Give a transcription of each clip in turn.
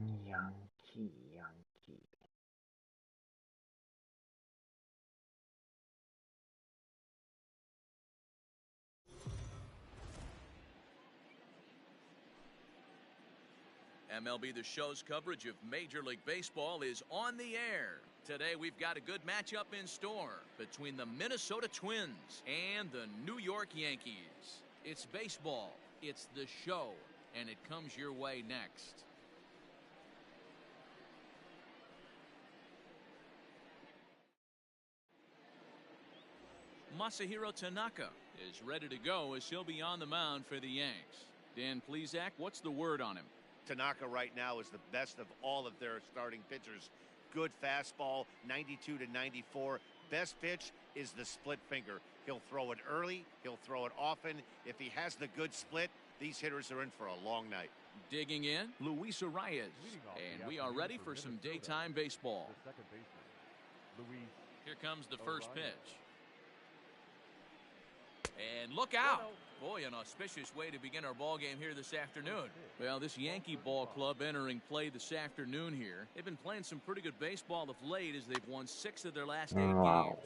ヤンキー、ヤンキー。MLB The Show's coverage of Major League Baseball is on the air. Today we've got a good matchup in store between the Minnesota Twins and the New York Yankees. It's baseball, it's the show, and it comes your way next. Masahiro Tanaka is ready to go as he'll be on the mound for the Yanks. Dan Plesac, what's the word on him? Tanaka right now is the best of all of their starting pitchers. Good fastball, 92 to 94. Best pitch is the split finger. He'll throw it early, he'll throw it often. If he has the good split, these hitters are in for a long night. Digging in, Luis Arias. And we are ready for some daytime baseball. Here comes the first pitch. And look out. Boy, an auspicious way to begin our ball game here this afternoon. Well, this Yankee ball club entering play this afternoon here. They've been playing some pretty good baseball of late as they've won 6 of their last 8 games. Oh,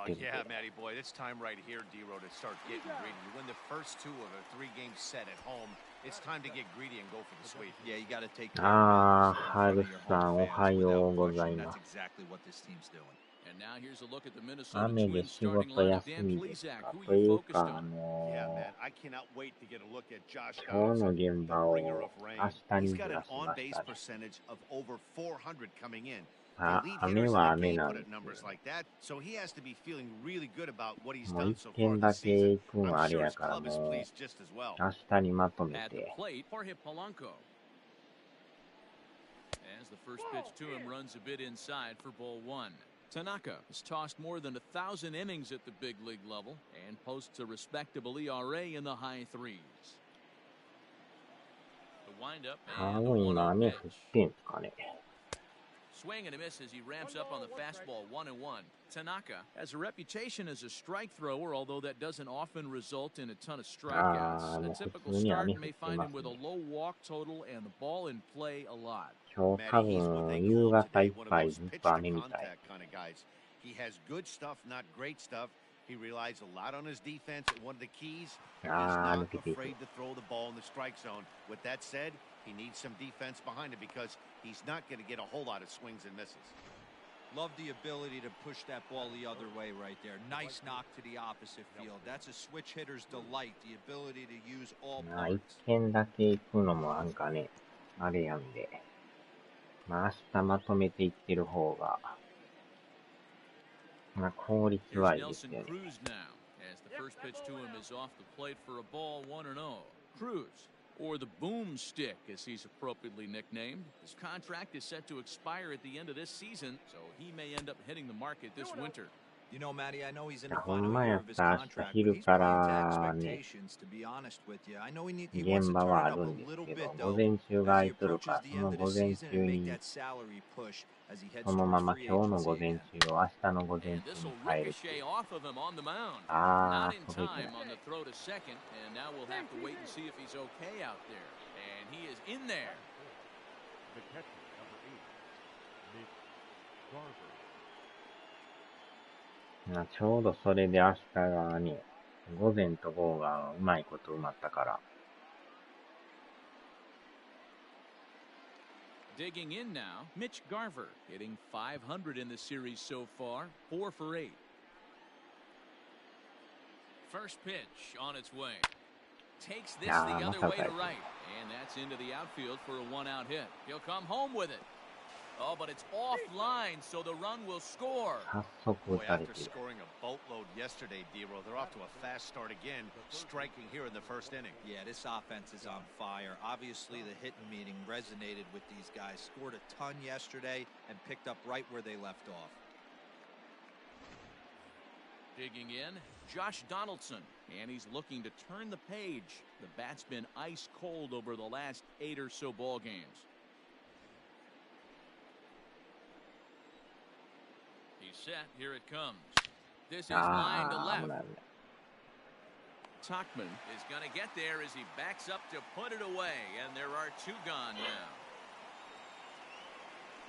yeah, Matty boy. It's time right here, D-Row, to start getting greedy. You win the first 2 of a 3-game set at home. It's time to get greedy and go for the sweep. Yeah, you got to take care of That's exactly what this team's doing. And now here's a look at the Minnesota Twins starting lineup. Dan Plesac, who you focused on? Yeah, man, I cannot wait to get a look at Josh Donaldson, the bringer of rain. He's got an on-base percentage of over 400 coming in. The lead hitters in the game put at numbers like that, so he has to be feeling really good about what he's done so far this season. I'm sure his club is pleased just as well. At the plate, Jorge Polanco. As the first pitch to him runs a bit inside for ball 1. Tanaka has tossed more than 1,000 innings at the big league level and posts a respectable ERA in the high 3s. The windup and the 1-0 pitch. Swing and a miss as he ramps up on the fastball 1-1. Tanaka has a reputation as a strike thrower, although that doesn't often result in a ton of strikeouts. A typical start may find him with a low walk total and the ball in play a lot. Matty, he's what they call today one of those pitch-to-contact kind of guys. He has good stuff, not great stuff. He relies a lot on his defense, and one of the keys, he's not afraid to throw the ball in the strike zone. With that said, he needs some defense behind him because he's not going to get a whole lot of swings and misses. Love the ability to push that ball the other way right there. Nice knock to the opposite field. That's a switch hitter's delight, the ability to use all parts. 明日まとめていってる方が、効率はいいですよね。As the first pitch to him is off the plate for a ball 1-0. Cruz, or the boomstick as he's appropriately nicknamed. His contract is set to expire at the end of this season, so he may end up hitting the market this winter. You know, Matty, I know he's in the final year of his contract, but he's playing to expectations, to be honest with you. I know he wants to turn it up a little bit, though, as he approaches the end of the season and make that salary push as he heads towards free agency again. And this will ricochet off of him on the mound. Not in time on the throw to second, and now we'll have to wait and see if he's okay out there. And he is in there. The catcher, number 8, Nick Garver. ちょうどそれで明日がね、午前と午後がうまいこと埋まったから。Digging in now, Mitch Garver hitting .500 in the series so far, 4 for 8. First pitch on its way. Takes this the other way to right, and that's into the outfield for a 1-out hit. He'll come home with it. Oh, but it's offline, so the run will score. Boy, after scoring a boatload yesterday, D-Row, they're off to a fast start again, striking here in the first inning. Yeah, this offense is on fire. Obviously, the hitting meeting resonated with these guys. Scored a ton yesterday and picked up right where they left off. Digging in, Josh Donaldson, and he's looking to turn the page. The bat's been ice cold over the last 8 or so ball games. He's set. Here it comes. This is line to left. Tuchman is going to get there as he backs up to put it away, and there are 2 gone now.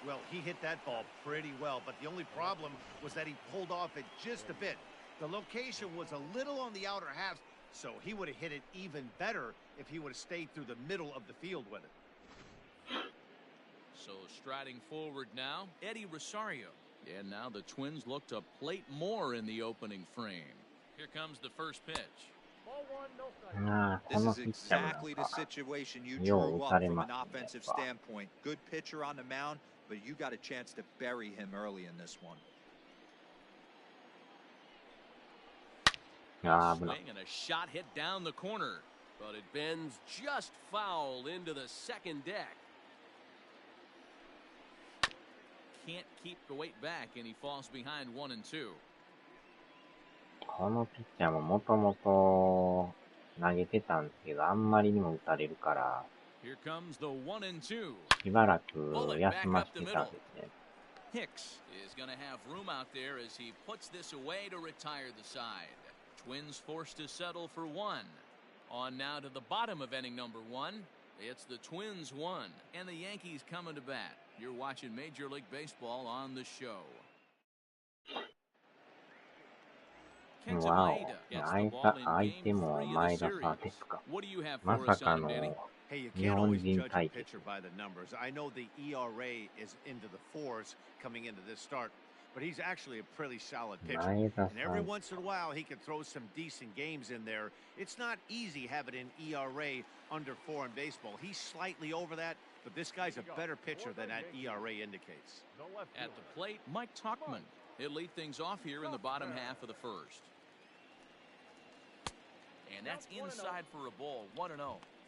Well, he hit that ball pretty well, but the only problem was that he pulled off it just a bit. The location was a little on the outer half, so he would have hit it even better if he would have stayed through the middle of the field with it. So striding forward now, Eddie Rosario. And now the Twins look to plate more in the opening frame. Here comes the first pitch. This is exactly the situation you drew up from an offensive standpoint. Good pitcher on the mound, but you got a chance to bury him early in this one. Swing and a shot hit down the corner, but it bends just foul into the second deck. Can't keep the weight back, and he falls behind 1-2. このピッチャーももともと投げてたんですけど、あんまりにも打たれるから、しばらく休ませてたんですね。Hicks is going to have room out there as he puts this away to retire the side. Twins forced to settle for one. On now to the bottom of inning number 1. It's the Twins 1 and the Yankees coming to bat. You're watching Major League Baseball on the show. わお、相手も前田さんですか。まさかの日本人対決。I know the ERA is into the fours coming into this start, but he's actually a pretty solid pitcher. And every once in a while, he can throw some decent games in there. It's not easy having an ERA under 4 in baseball. He's slightly over that, but this guy's a better pitcher than that ERA indicates. At the plate, Mike Tuchman. He'll lead things off here in the bottom half of the first. And that's inside for a ball, 1-0.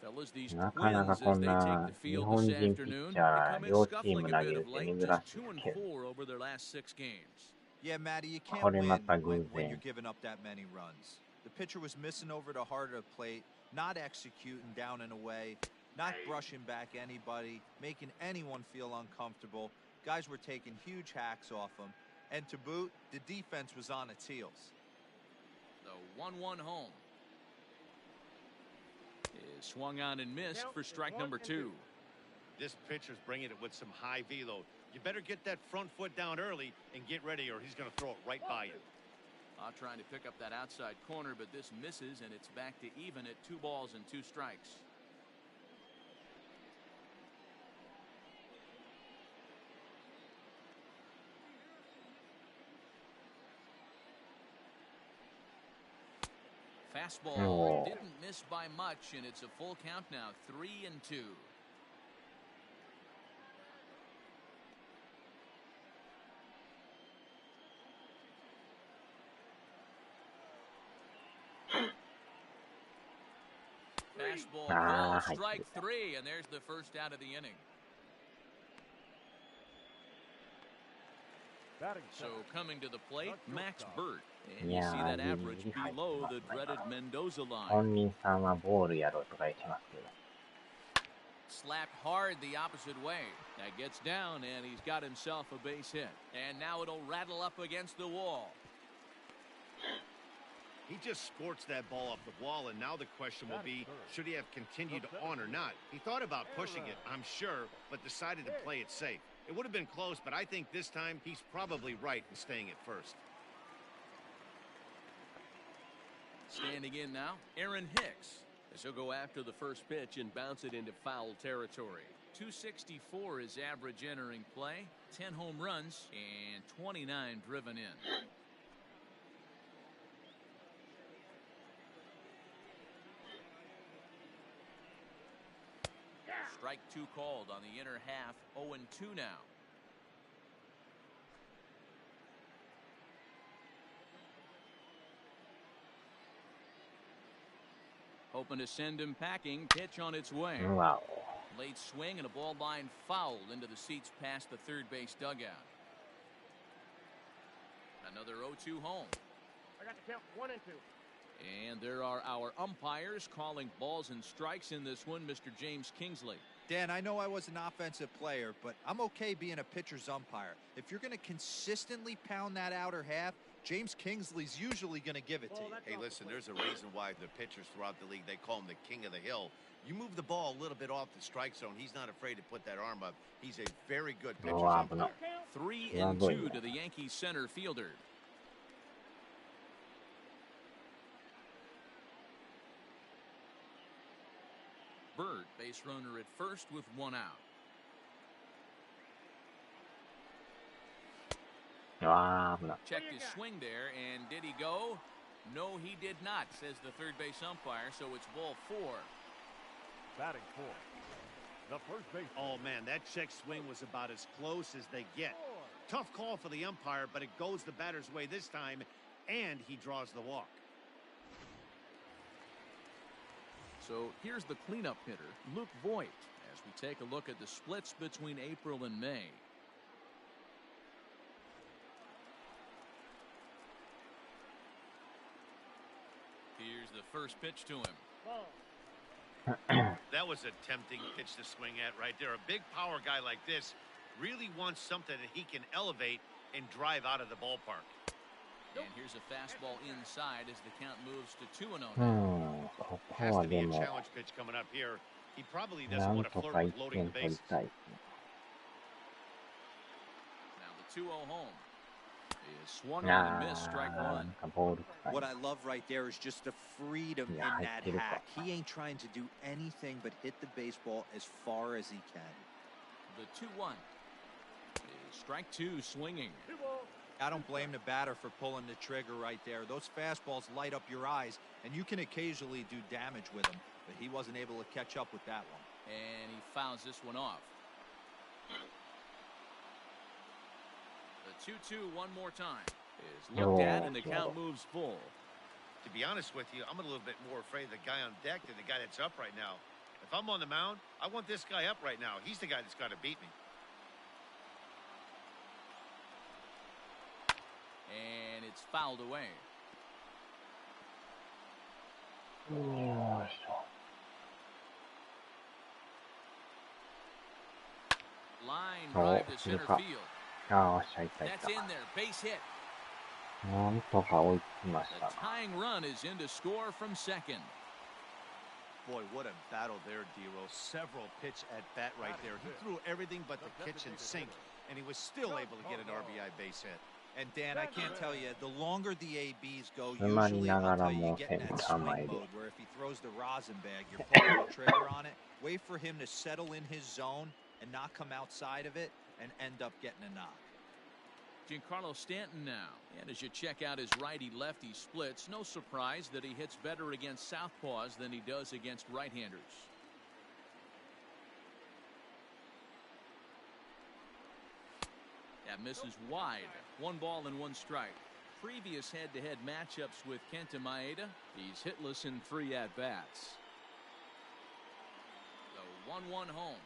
Fellas, these Twins, as they take the field this afternoon, come in scuffling a bit of late, just 2-4 over their last 6 games. Yeah, Matty, you can't win when you're giving up that many runs. The pitcher was missing over the heart of the plate, not executing down and away, not brushing back anybody, making anyone feel uncomfortable. Guys were taking huge hacks off him. And to boot, the defense was on its heels. The 1-1 home is swung on and missed for strike number 2. This pitcher's bringing it with some high velo. You better get that front foot down early and get ready, or he's going to throw it right by you. Trying to pick up that outside corner, but this misses, and it's back to even at 2 balls and 2 strikes. Fastball didn't miss by much, and it's a full count now, 3-2. Fastball called strike 3, and there's the first out of the inning. So coming to the plate, Max Burt. And you see that average below the dreaded Mendoza line. 本人さんはボールやろうとか言ってますけど。Slapped hard the opposite way. That gets down, and he's got himself a base hit. And now it'll rattle up against the wall. He just scorched that ball off the wall, and now the question will be, should he have continued on or not? He thought about pushing it, I'm sure, but decided to play it safe. It would have been close, but I think this time he's probably right in staying at first. Standing in now, Aaron Hicks. As he'll go after the first pitch and bounce it into foul territory. 264 is average entering play, 10 home runs, and 29 driven in. Strike 2 called on the inner half, 0-2 now. Hoping to send him packing. Pitch on its way. Wow. Late swing and a ball line fouled into the seats past the third base dugout. Another 0-2 home. I got the count 1-2. And there are our umpires calling balls and strikes in this one, Mr. James Kingsley. Dan, I know I was an offensive player, but I'm okay being a pitcher's umpire. If you're going to consistently pound that outer half, James Kingsley's usually going to give it to you. Hey, listen, there's a reason why the pitchers throughout the league, they call him the king of the hill. You move the ball a little bit off the strike zone. He's not afraid to put that arm up. He's a very good pitcher's umpire. 3-2 to the Yankees center fielder. Bird, base runner at first with one out. Checked his swing there, and did he go? No, he did not, says the third base umpire, so it's ball 4. Batting fourth. The first base. Oh, man, that check swing was about as close as they get. Tough call for the umpire, but it goes the batter's way this time, and he draws the walk. So here's the cleanup hitter, Luke Voigt, as we take a look at the splits between April and May. Here's the first pitch to him. That was a tempting pitch to swing at right there. A big power guy like this really wants something that he can elevate and drive out of the ballpark. And here's a fastball inside as the count moves to 2-0. Has to be a challenge pitch coming up here. He probably doesn't want to flirt with loading the bases. Now the 2-0 home. Is swung on and missed, strike one. What I love right there is just the freedom in that hack. He ain't trying to do anything but hit the baseball as far as he can. The 2-1 is strike 2, swinging. I don't blame the batter for pulling the trigger right there. Those fastballs light up your eyes, and you can occasionally do damage with them, but he wasn't able to catch up with that one. And he fouls this one off. The 2-2 one more time is looked at, and the count moves full. To be honest with you, I'm a little bit more afraid of the guy on deck than the guy that's up right now. If I'm on the mound, I want this guy up right now. He's the guy that's got to beat me. And it's fouled away. Line drive to center field. That's in there, base hit. The tying run is in to score from second. Boy, what a battle there, D-Roll. Several pitch at bat right there. He threw everything but the kitchen sink, and he was still able to get an RBI base hit. And Dan, I can't tell you, the longer the ABs go, usually I'll tell you get in that swing mode where if he throws the rosin bag, you're pulling the trigger on it. Wait for him to settle in his zone and not come outside of it and end up getting a knock. Giancarlo Stanton now. And as you check out his righty-lefty splits, no surprise that he hits better against southpaws than he does against right-handers. That misses wide. 1 ball and 1 strike. Previous head-to-head matchups with Kenta Maeda, he's hitless in 3 at-bats. The 1-1 home.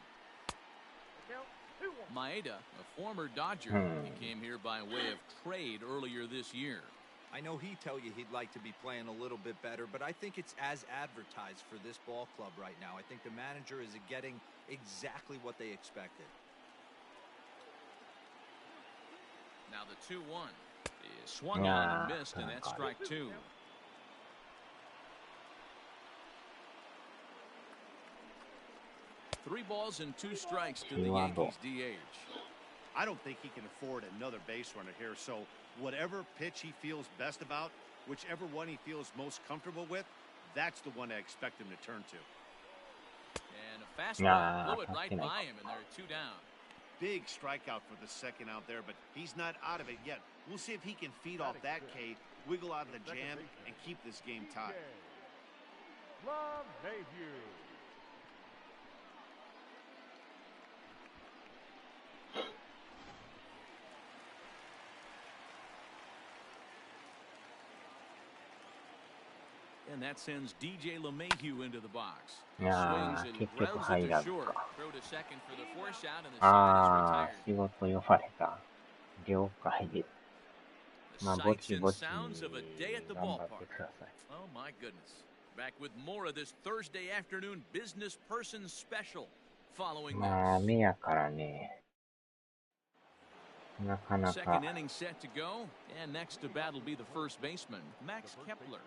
Maeda, a former Dodger, he came here by way of trade earlier this year. I know he'd tell you he'd like to be playing a little bit better, but I think it's as advertised for this ball club right now. I think the manager is getting exactly what they expected. Now the 2-1 is swung on and missed, and that's strike 2. Three balls and 2 strikes to the Yankees DH. I don't think he can afford another base runner here, so whatever pitch he feels best about, whichever one he feels most comfortable with, that's the one I expect him to turn to. And a fastball blew it right by him, and there are 2 down. Big strikeout for the second out there, but he's not out of it yet. We'll see if he can feed off that K, wiggle out of the jam, and keep this game tied. And that sends DJ LeMahieu into the box. Swings and grounds it to short. Throw to second for the force out, and the side is retired. The sights and sounds of a day at the ballpark. Oh my goodness. Back with more of this Thursday afternoon business person special following this. Second inning set to go, and next to bat will be the first baseman, Max Kepler.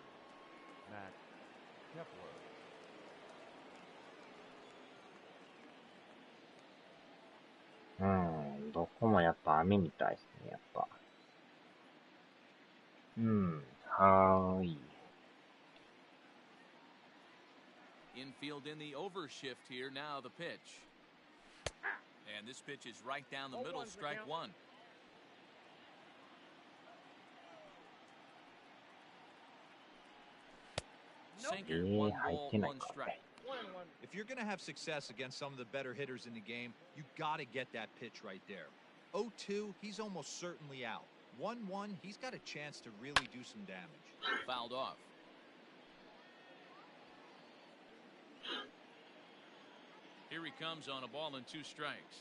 うん、どこもやっぱ雨みたいですね、やっぱ。うん、はーい。Infield in the overshift here. Now the pitch. And this pitch is right down the middle, strike one. Sinker, one ball, one strike. If you're going to have success against some of the better hitters in the game, you got to get that pitch right there. 0-2, he's almost certainly out. 1-1, he's got a chance to really do some damage. Fouled off. Here he comes on a ball and 2 strikes.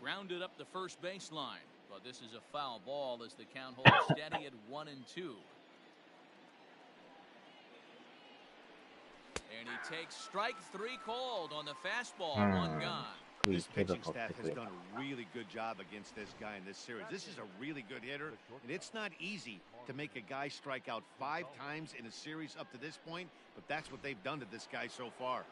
Grounded up the first baseline, but this is a foul ball as the count holds steady at 1-2. And he takes strike 3 called on the fastball, 1 gone. This pitching staff has done a really good job against this guy in this series. This is a really good hitter, and it's not easy to make a guy strike out 5 times in a series up to this point, but that's what they've done to this guy so far.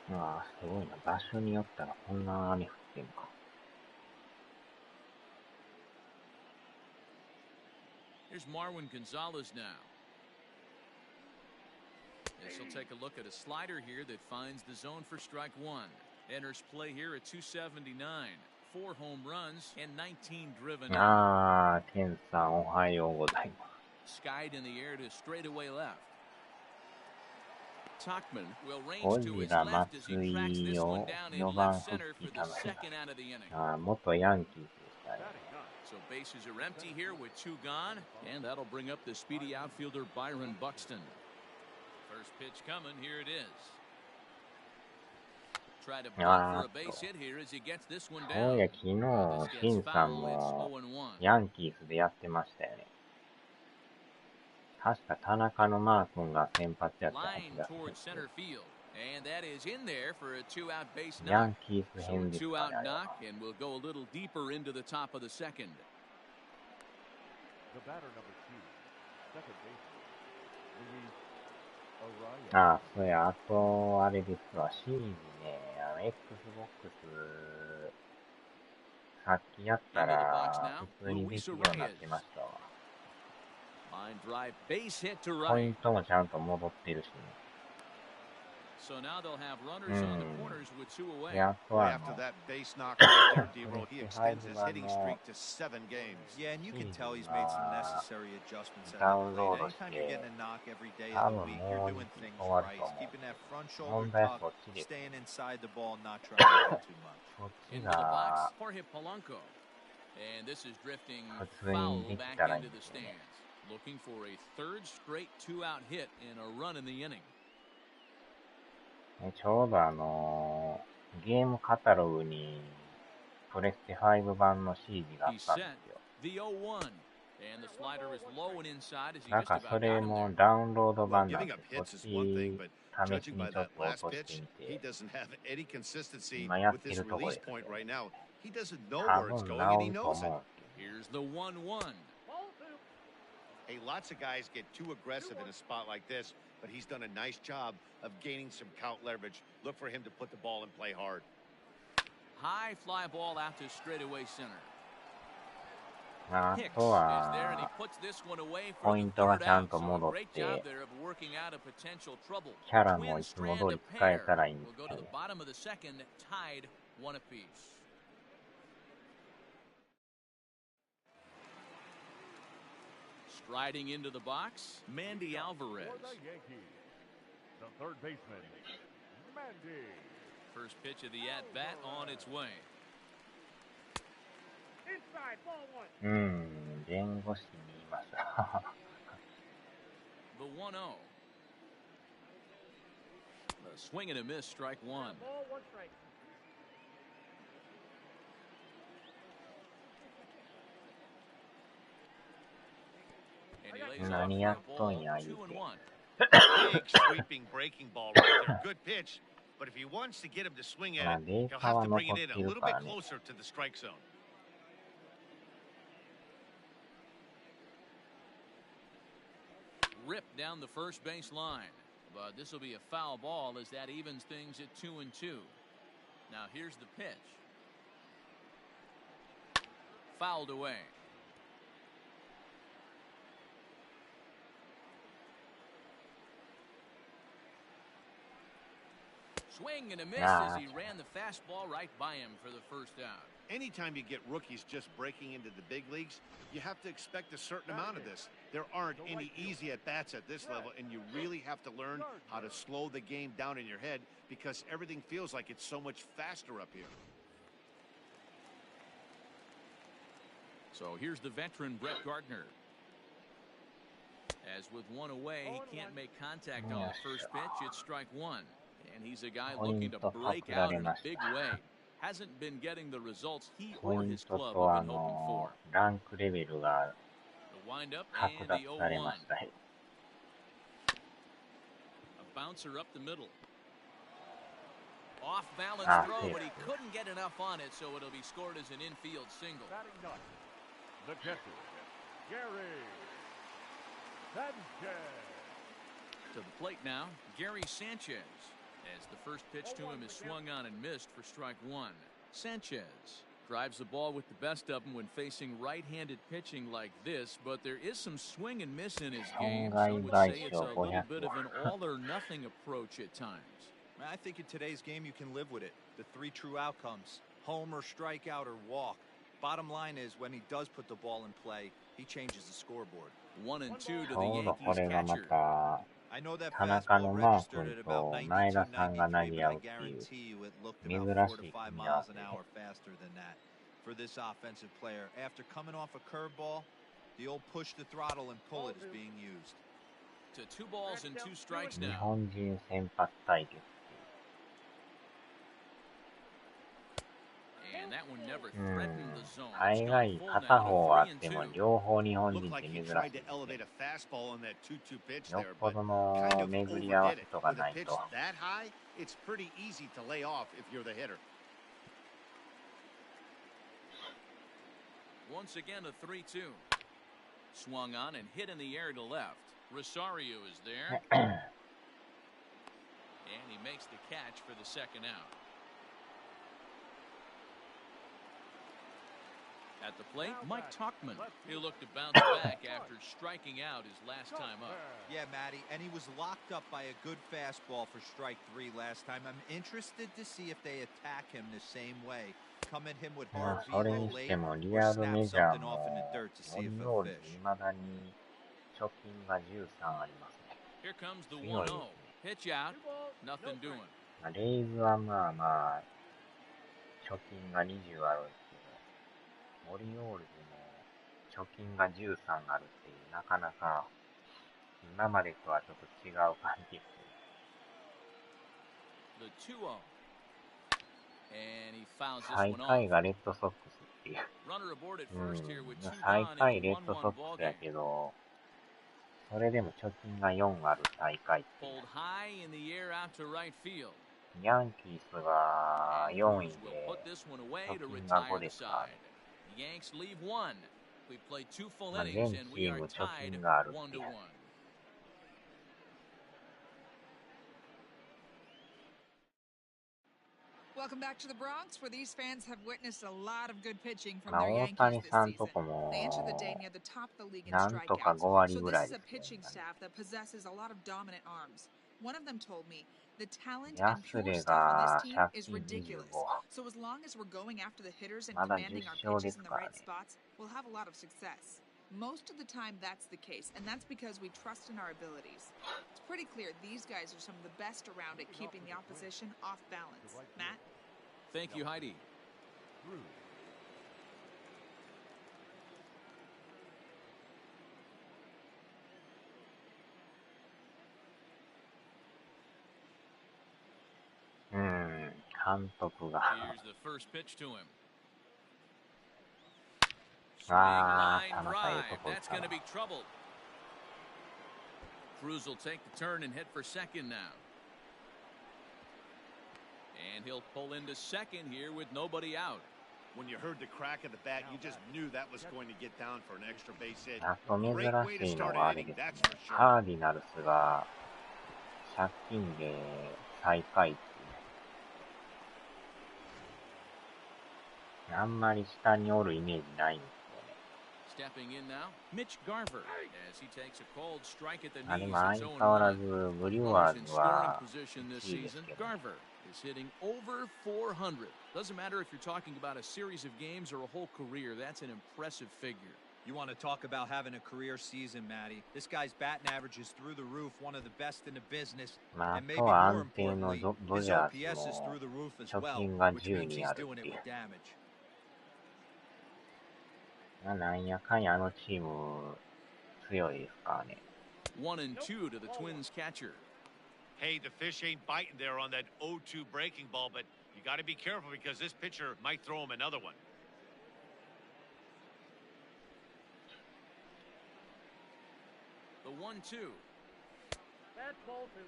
ああ、すごいな。場所によったらこんな雨降ってんか。Here's Marwin Gonzalez now. This will take a look at a slider here that finds the zone for strike 1. Enters play here at 279. 4 home runs and 19 driven. ああ、ケンさんおはようございます。Skied in the air to straightaway left. Tuckman will range ゴ to ジ his ラ left as 松 he tracks 井 this を one down in 4番 left 復 center 帰 for た the の second out of the inning. ああ、元ヤンキースでしたね。So bases are empty here with 2 gone, and that'll bring up the speedy outfielder Byron Buxton. First pitch coming, here it is. Try to bunt for a base hit here as he gets this one そう down. や、昨日、シンさんもヤンキースでやってましたよね。確か田中のマー君が先発やった気がする。 Line toward center field, and that is in there for a 2-out base ヤ knock. ンキース So 編 a ですか 2-out ね。 knock, and we'll go a little deeper into the top of the second. The batter number 2, second baseman, Luis Arraez. ああ、そうや、あと、あれですわ、シーズね、Xbox、さっきやったら、普通にできるようになってましたわ。Line drive, base hit to ポイ right. ントもちゃんと戻ってるしね。So now they'll have runners on the corners with 2 away. で、あとは、After that base knock right there, D-Roll, he extends his hitting streak to 7 games. Yeah, and you can tell he's made some necessary adjustments at the Download plate. Anytime you'reして、 getting a knock every day 多 of the 分 week, も you're う doing things 終わる right. と思う。 Keeping that front shoulder 問題は tucked, こっちです。 staying inside the ball, not trying to do too much. こっち Into the が box, Jorge Polanco. And this is drifting 普通 foul にでき back たらいい into んで the すよね。 stands. Looking for a 3rd straight 2-out hit and a run in the inning. ちょうどゲームカタログに、プレステ5版の CD があっ He's たんで set. すよ。The 0-1. And the slider is low and inside as he なん just かそ about れ got him も there. ダウンロード Well, 版なん giving で、 up こっ hits ち is one thing, but 試し judging に by ちょっ that と落 last として pitch, み he て、 doesn't have any consistency 今やっ with て this るとこ release です point ね。 right now. He doesn't know 多 where it's 分 going, and he 治ると knows it. 思う。 Here's the 1-1. Hey, lots of guys get too aggressive in a spot like this, but he's done a nice job of gaining some count leverage. Look for him to put the ball in play hard. High fly ball out to straightaway center. あ Hicks と is there and he は、 puts this one away ポ for イ the ントが third ちゃん out. と So a 戻っ great て、 job there of working out of potential trouble. キャラも Twin いつも strand 通 of り使え pair たらいいんで will す go け to ど the ね。 bottom of the second, tied 1 apiece. Striding into the box, Mandy Alvarez. For the Yankees, the third baseman, Mandy. First pitch of the at-bat on its way. 弁護士に言います。 The 1-0. A swing and a miss, strike 1. And he lays off 何 for や a っとん ball, や言う 2 and て。 1. Big sweeping breaking ball right there. Good pitch. But if he wants to get him to swing まあ at it, デー he'll タ have は to 残 bring っ it in て a る little か bit らね。 closer to the strike zone. Ripped down the first base line. but this will be a foul ball as that evens things at 2-2. Now here's the pitch. Fouled away. Swing and a miss as he ran the fastball right by him for the first out. Anytime you get rookies just breaking into the big leagues, you have to expect a certain amount of this. There aren't any easy at-bats at this level, and you really have to learn how to slow the game down in your head because everything feels like it's so much faster up here. So here's the veteran Brett Gardner. As with one away, he can't make contact on the first pitch. It's strike one. And he's a guy looking to break out in a big way. Hasn't been getting the results he or his club have been hoping for. The wind up and the 0-1. A bouncer up the middle. Off balance throw, but he couldn't get enough on it, so it'll be scored as an infield single. The catcher, Gary Sanchez. To the plate now, Gary Sanchez. As the first pitch to him is swung on and missed for strike one. Sanchez drives the ball with the best of them when facing right-handed pitching like this, but there is some swing and miss in his game. Some would say it's a little bit of an all-or-nothing approach at times. I think in today's game you can live with it. The three true outcomes: home or strikeout or walk. Bottom line is when he does put the ball in play, he changes the scoreboard. 1-2 to the Yankees catcher. I know that 田中のマー君と前田さんが投げ合うっていう珍しい組み合わせ。 For this offensive player, after coming off a curveball, the old push the throttle and pull it is being used. To 2 balls and 2 strikes 日 now. 本人先発対決。 And that one never threatened the zone. 大概片方あっても両方日本人って珍しいですね。よっぽどの巡り合わせとかないと。 Once again a 3-2. Swung on and hit in the air to left. Rosario is there. And he makes the catch for the second out. At the plate, Mike Tuchman. He'll look to bounce back after striking out his last time up. Yeah, Matty, and he was locked up by a good fastball for strike 3 last time. I'm interested to see if they attack him the same way. Come at him with hard velo late or snap something off in the dirt to see if he'll fish. Here comes the 1-0. Pitch out. Nothing doing. レイズはまあまあ貯金が20あるんですけど、オリオールズも貯金が13あるっていう、なかなか今までとはちょっと違う感じです。 The 2-0. And he fouls this 最 one 下位 off. がレッドソックスっていう。 Runner aboard at first here with 2 最 gone 下位 in レ a ッドソ 1-1 ック ball スや game. けど、それでも貯金が4ある最下位っていう。 Pulled high in the air out to right field. ヤンキースが4位 Will で put this one away 貯 to 金が5 retire で the すから side. ね。 The Yanks leave 1. We played 2 full まあ innings 全 and チ we ー are ム貯 tied 金があるって 1-1. いう。 Welcome back to the Bronx, where these fans have witnessed a lot of good pitching from まあ their 大 Yankees 谷 this さんと season. こも They enter the day near the top of the league in なんとか strikeouts. 5割 So ぐ this らい is で a すね。 pitching staff that possesses a lot of dominant arms. One of them told me the talent ヤ and ス pure レ stuff on が this team 借 is 金 ridiculous. 25。 So as long as we're going after the hitters and まだ commanding 10 our 勝で pitches す in the から right ね。 spots, we'll have a lot of success. Most of the time that's the case, and that's because we trust in our abilities. It's pretty clear these guys are some of the best around at keeping the opposition off balance. Matt? Thank you, Heidi. Drew. 監督が。 Here's the first pitch to him. あ Swing ー、 line 田中いい drive. とこ行っ That's た going な to be trouble. Cruz will take the turn and hit for second now. And he'll pull into second here with nobody out. When you heard the crack of the bat, you just knew that was going to get down for an extra base hit. あと珍 Great way to しいの start があ an れ inning, ですね。 that's for sure. カーディナルスが借金で最下位っていう。あんまり下におるイメージないんですよね。あ、でも相変わらずブリュワーズは1位ですけど、ね。Is hitting over 400. Doesn't matter if you're talking about a series of games or a whole career. That's an impressive figure. You want to talk about having a career season, Matty. This guy's batting average is through the roof, one of the best in the business. まあ、あ And maybe とは more 安定の importantly, ド his ジャー OPS ズ is も through the roof as 貯 well, 金が which 10 means に he's ある doing っ it ていう。with damage. まあ、なんやかんやあのチーム強いですからね。 1-2 to the Twins catcher. Hey, the fish ain't biting there on that 0-2 breaking ball, but you got to be careful because this pitcher might throw him another one. The 1-2. That's ball two.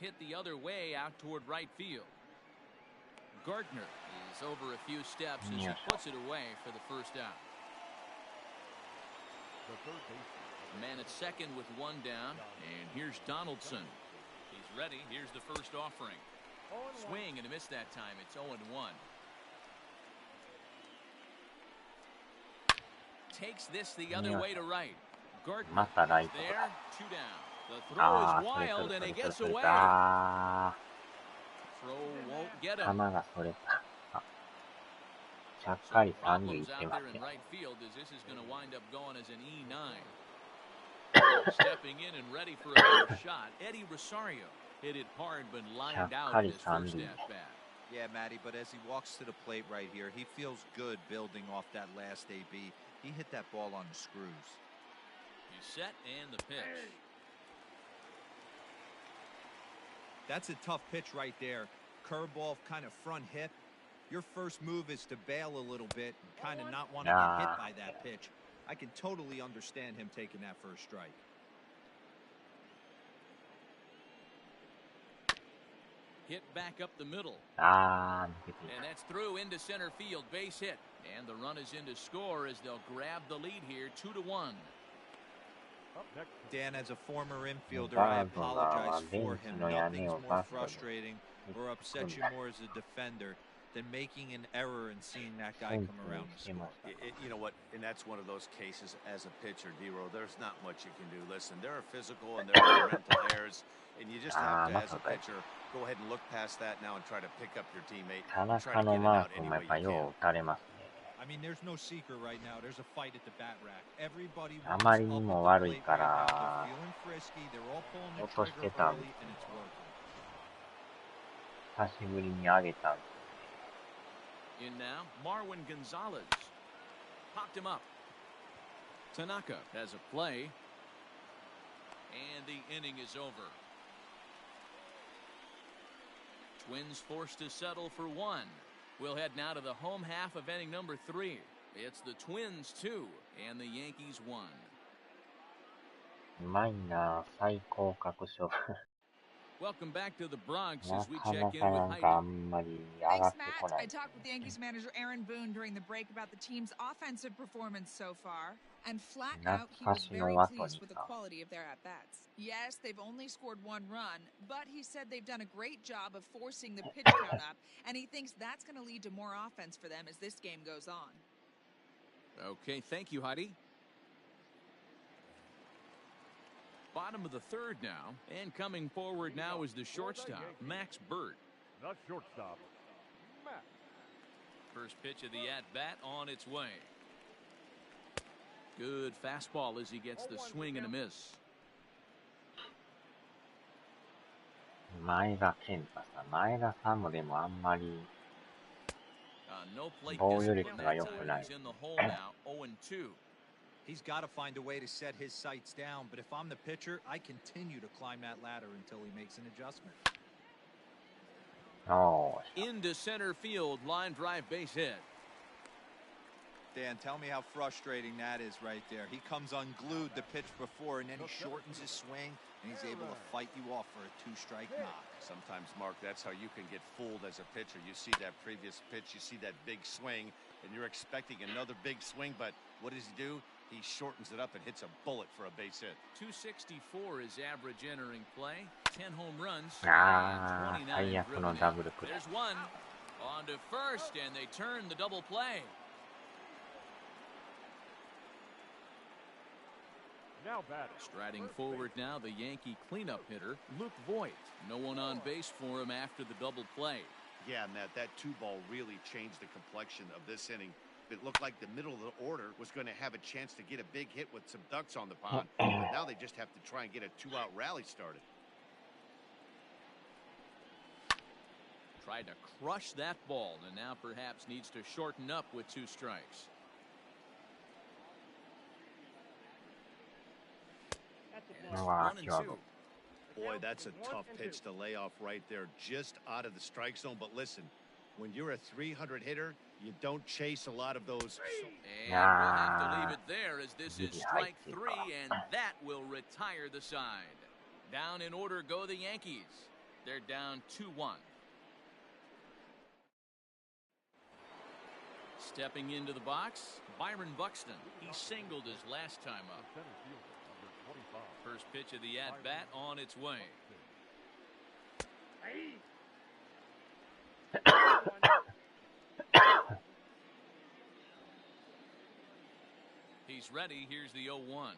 Hit the other way out toward right field. Gardner is over a few steps as he puts it away for the first out. The third baseman. Man at second with one down, and here's Donaldson. He's ready. Here's the first offering. Swing and a miss that time. It's 0-1. Takes this the other way to right. Gardner is there. 2 down. The throw is wild and it gets away. Throw won't get him. 球がそれた。ちゃっかり三塁行ってますね。 right field as this is going to wind up going as an E9. Stepping in and ready for a shot. Eddie Rosario hit it hard but lined out in his first at bat. Yeah, Matty, but as he walks to the plate right here, he feels good building off that last AB. He hit that ball on the screws. He's set and the pitch. That's a tough pitch right there. Curveball, kind of front hip. Your first move is to bail a little bit and kind of not want to get hit by that pitch. I can totally understand him taking that first strike. Hit back up the middle. And that's through into center field. Base hit. And the run is in to score as they'll grab the lead here 2-1. Dan, as a former infielder, I apologize for him. Nothing's more frustrating or upsets you more as a defender than making an error and seeing that guy come around the score. You know what? And that's one of those cases as a pitcher, D-Row. There's not much you can do. Listen, there are physical and there are mental errors, and you just have to, as a pitcher, go ahead and look past that now and try to pick up your teammate. Try to get it out any way you can. I mean, there's no secret right now. There's a fight at the bat rack. Everybody あまりにも悪いから they're feeling frisky. They're all pulling the trigger early, and it's working. 久しぶりに上げたんです。 In now, Marwin Gonzalez. Popped him up. Tanaka has a play. And the inning is over. Twins forced to settle for one. We'll head now to the home half of inning number 3. It's the Twins 2 and the Yankees 1. うまいな、最高格勝負。 Welcome back to the Bronx な as we か check な in か with なんかあ Heidi. んまり上が Thanks, ってこ Matt. ない。 I talked with Yankees manager Aaron Boone during the break about the team's offensive performance so far, and flat out, he was very pleased with the quality of their at-bats. Yes, they've only scored 1 run, but he said they've done a great job of forcing the pitch count up, and he thinks that's going to lead to more offense for them as this game goes on. Okay, thank you, Heidi. Bottom of the 3rd now, and coming forward now is the shortstop, Max Burt. Not shortstop. Max. First pitch of the at-bat on its way. Good fastball as he gets the swing and a miss. 前田健太さん、前田さんもでもあんまり No plate 防御 discipline 力が that 良く time. ない。 He's in the hole now, 0-2. He's got to find a way to set his sights down, but if I'm the pitcher, I continue to climb that ladder until he makes an adjustment. Oh. Into center field, line drive base hit. Dan, tell me how frustrating that is right there. He comes unglued the pitch before, and then he shortens his swing, and he's able to fight you off for a 2-strike knock. Sometimes, Mark, that's how you can get fooled as a pitcher. You see that previous pitch, you see that big swing, and you're expecting another big swing, but what does he do? He shortens it up and hits a bullet for a base hit. 264 is average entering play. 10 home runs. 最悪のダブルプレー。 There's one on to first, and they turn the double play. Now batting. Striding forward now, the Yankee cleanup hitter, Luke Voigt. No one on base for him after the double play. Yeah, Matt, that 2-ball really changed the complexion of this inning. It looked like the middle of the order was going to have a chance to get a big hit with some ducks on the pond, but now they just have to try and get a 2-out rally started. Tried to crush that ball, and now perhaps needs to shorten up with 2 strikes. And 1 and 2. Boy, that's a tough pitch to lay off right there, just out of the strike zone. But listen, when you're a 300 hitter, you don't chase a lot of those. And we'll have to leave it there, as this is strike 3, and that will retire the side. Down in order go the Yankees. They're down 2-1. Stepping into the box, Byron Buxton. He singled his last time up. First pitch of the at-bat on its way. He's ready. Here's the 0-1.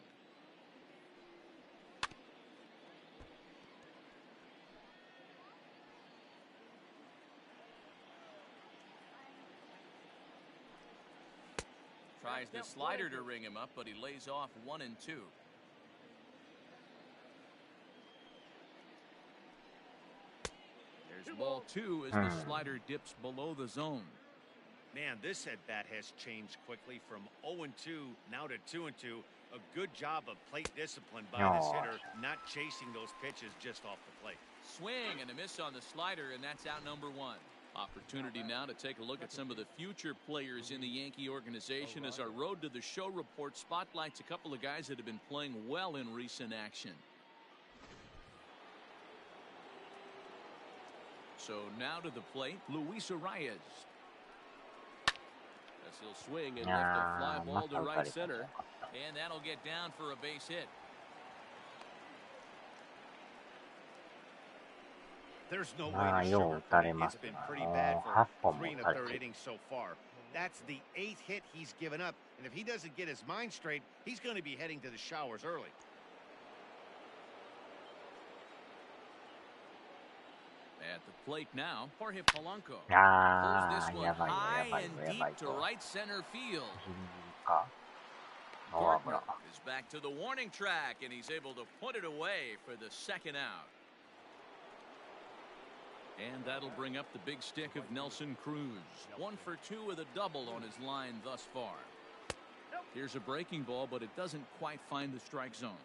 Tries the slider to ring him up, but he lays off 1 and 2. There's ball 2 as the slider dips below the zone. Man, this at-bat has changed quickly from 0-2 now to 2-2. A good job of plate discipline by this hitter, not chasing those pitches just off the plate. Swing and a miss on the slider, and that's out number 1. Opportunity now to take a look at some of the future players in the Yankee organization as our Road to the Show report spotlights a couple of guys that have been playing well in recent action. So now to the plate, Luis Arias. As he'll swing and lift a fly ball to right center, and that'll get down for a base hit. There's no way to sugarcoat it. It's been pretty bad for 3 1/3 innings so far. That's the 8th hit he's given up, and if he doesn't get his mind straight, he's going to be heading to the showers early. At the plate now, Jorge Polanco pulls this one high and deep to right center field. Gardner is back to the warning track, and he's able to put it away for the 2nd out. And that'll bring up the big stick of Nelson Cruz. 1 for 2 with a double on his line thus far. Here's a breaking ball, but it doesn't quite find the strike zone.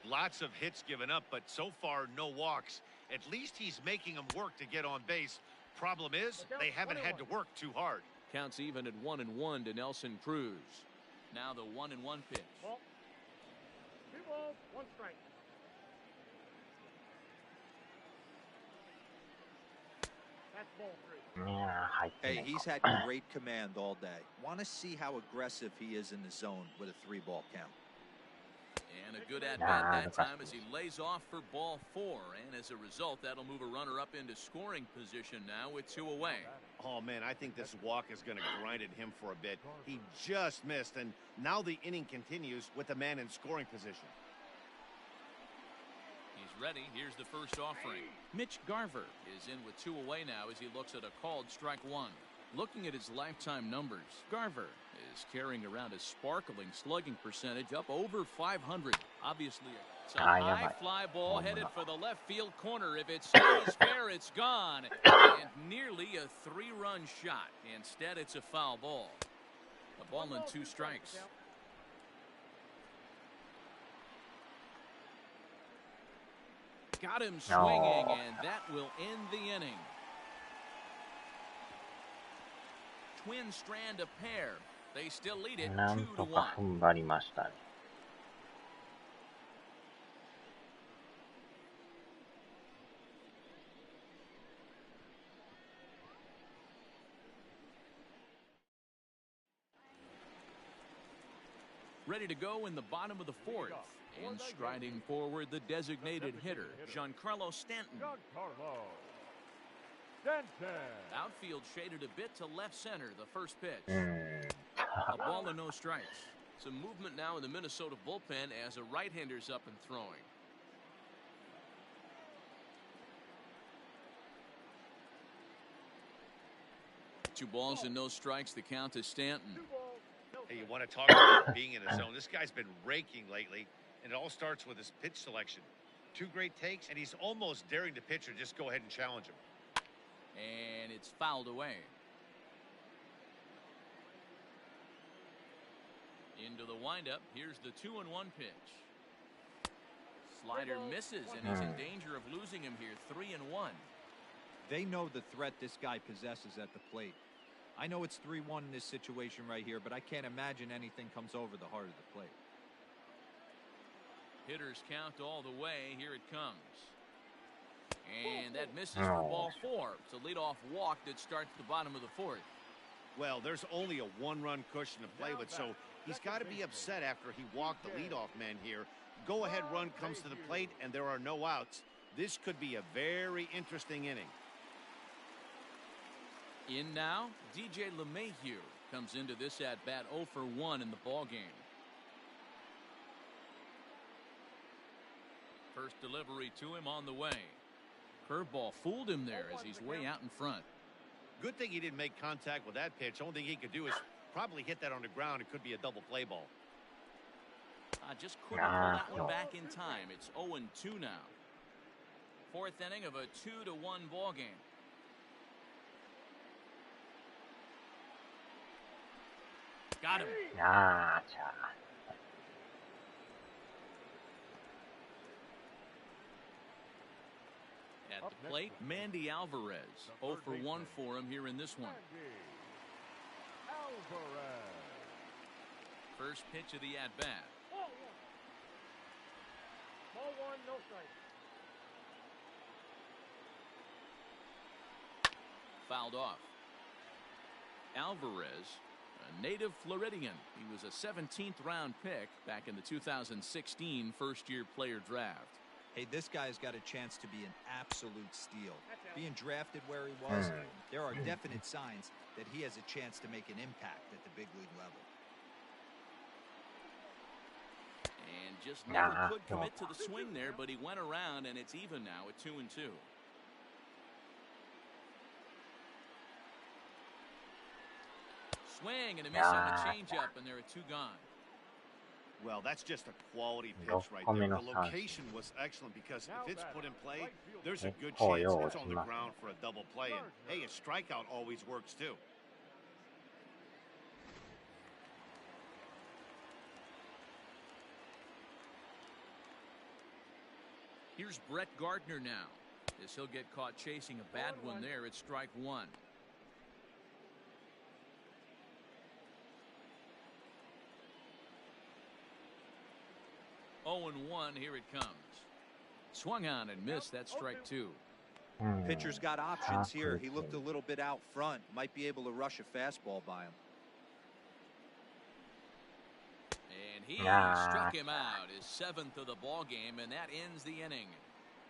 Lots of hits given up, but so far no walks. At least he's making them work to get on base. Problem is, they haven't had to work too hard. Counts even at 1-1 to Nelson Cruz. Now the 1-1 pitch. 2 balls, 1 strike. That's ball 3. Hey, he's had great command all day. Want to see how aggressive he is in the zone with a 3-ball count. And a good at-bat that time as he lays off for ball 4. And as a result, that'll move a runner up into scoring position now with 2 away. Oh, man, I think this walk is going to grind at him for a bit. He just missed, and now the inning continues with the man in scoring position. He's ready. Here's the first offering. Mitch Garver is in with 2 away now as he looks at a called strike 1. Looking at his lifetime numbers, Garver is carrying around a sparkling slugging percentage up over 500. Obviously, it's a high fly ball headed for the left field corner. If it stays fair, it's gone. And nearly a 3-run shot. Instead, it's a foul ball. A ball and 2 strikes. Got him swinging, and that will end the inning. Twin strand a pair. They still lead it 2-1. ready to go in the bottom of the fourth. And striding forward, the designated hitter, Giancarlo Stanton. Outfield shaded a bit to left center, the first pitch. A ball and no strikes. Some movement now in the Minnesota bullpen as a right-hander's up and throwing. 2 balls and no strikes. The count is Stanton. Hey, you want to talk about being in a zone? This guy's been raking lately, and it all starts with his pitch selection. 2 great takes, and he's almost daring the pitcher just go ahead and challenge him. And it's fouled away. Into the windup. Here's the 2-1 pitch. Slider misses, and he's in danger of losing him here. 3-1. They know the threat this guy possesses at the plate. I know it's 3-1 in this situation right here, but I can't imagine anything comes over the heart of the plate. Hitters count all the way. Here it comes. And that misses for ball 4. It's a leadoff walk that starts the bottom of the fourth. Well, there's only a 1-run cushion to play with, so he's got to be upset after he walked the leadoff man here. Go-ahead run comes to the plate, and there are no outs. This could be a very interesting inning. In now, DJ LeMahieu comes into this at-bat 0 for 1 in the ballgame. First delivery to him on the way. Curveball fooled him there as he's way out in front. Good thing he didn't make contact with that pitch. Only thing he could do is probably hit that on the ground. It could be a double play ball. Just couldn't pull that one back in time. It's 0-2 now. 4th inning of a 2-1 ball game. Got him. At the plate, Mandy Alvarez. 0 for 1 for him here in this one. First pitch of the at-bat. Ball 1, no strike. Fouled off. Alvarez, a native Floridian. He was a 17th round pick back in the 2016 first-year player draft. Hey, this guy's got a chance to be an absolute steal. Being drafted where he was, there are definite signs that he has a chance to make an impact at the big league level. And just never could commit to the swing there, but he went around, and it's even now at 2-2. Swing and a miss on the changeup, and there are 2 gone. Well, that's just a quality pitch right there. The location was excellent because if it's put in play, there's a good chance it's on the ground for a double play. And hey, a strikeout always works too. Here's Brett Gardner now, as he'll get caught chasing a bad one there at strike 1. Oh, 0-1, here it comes. Swung on and missed. That's strike 2. Pitcher's got options here. He looked a little bit out front. Might be able to rush a fastball by him. And he struck him out, his 7th of the ball game, and that ends the inning.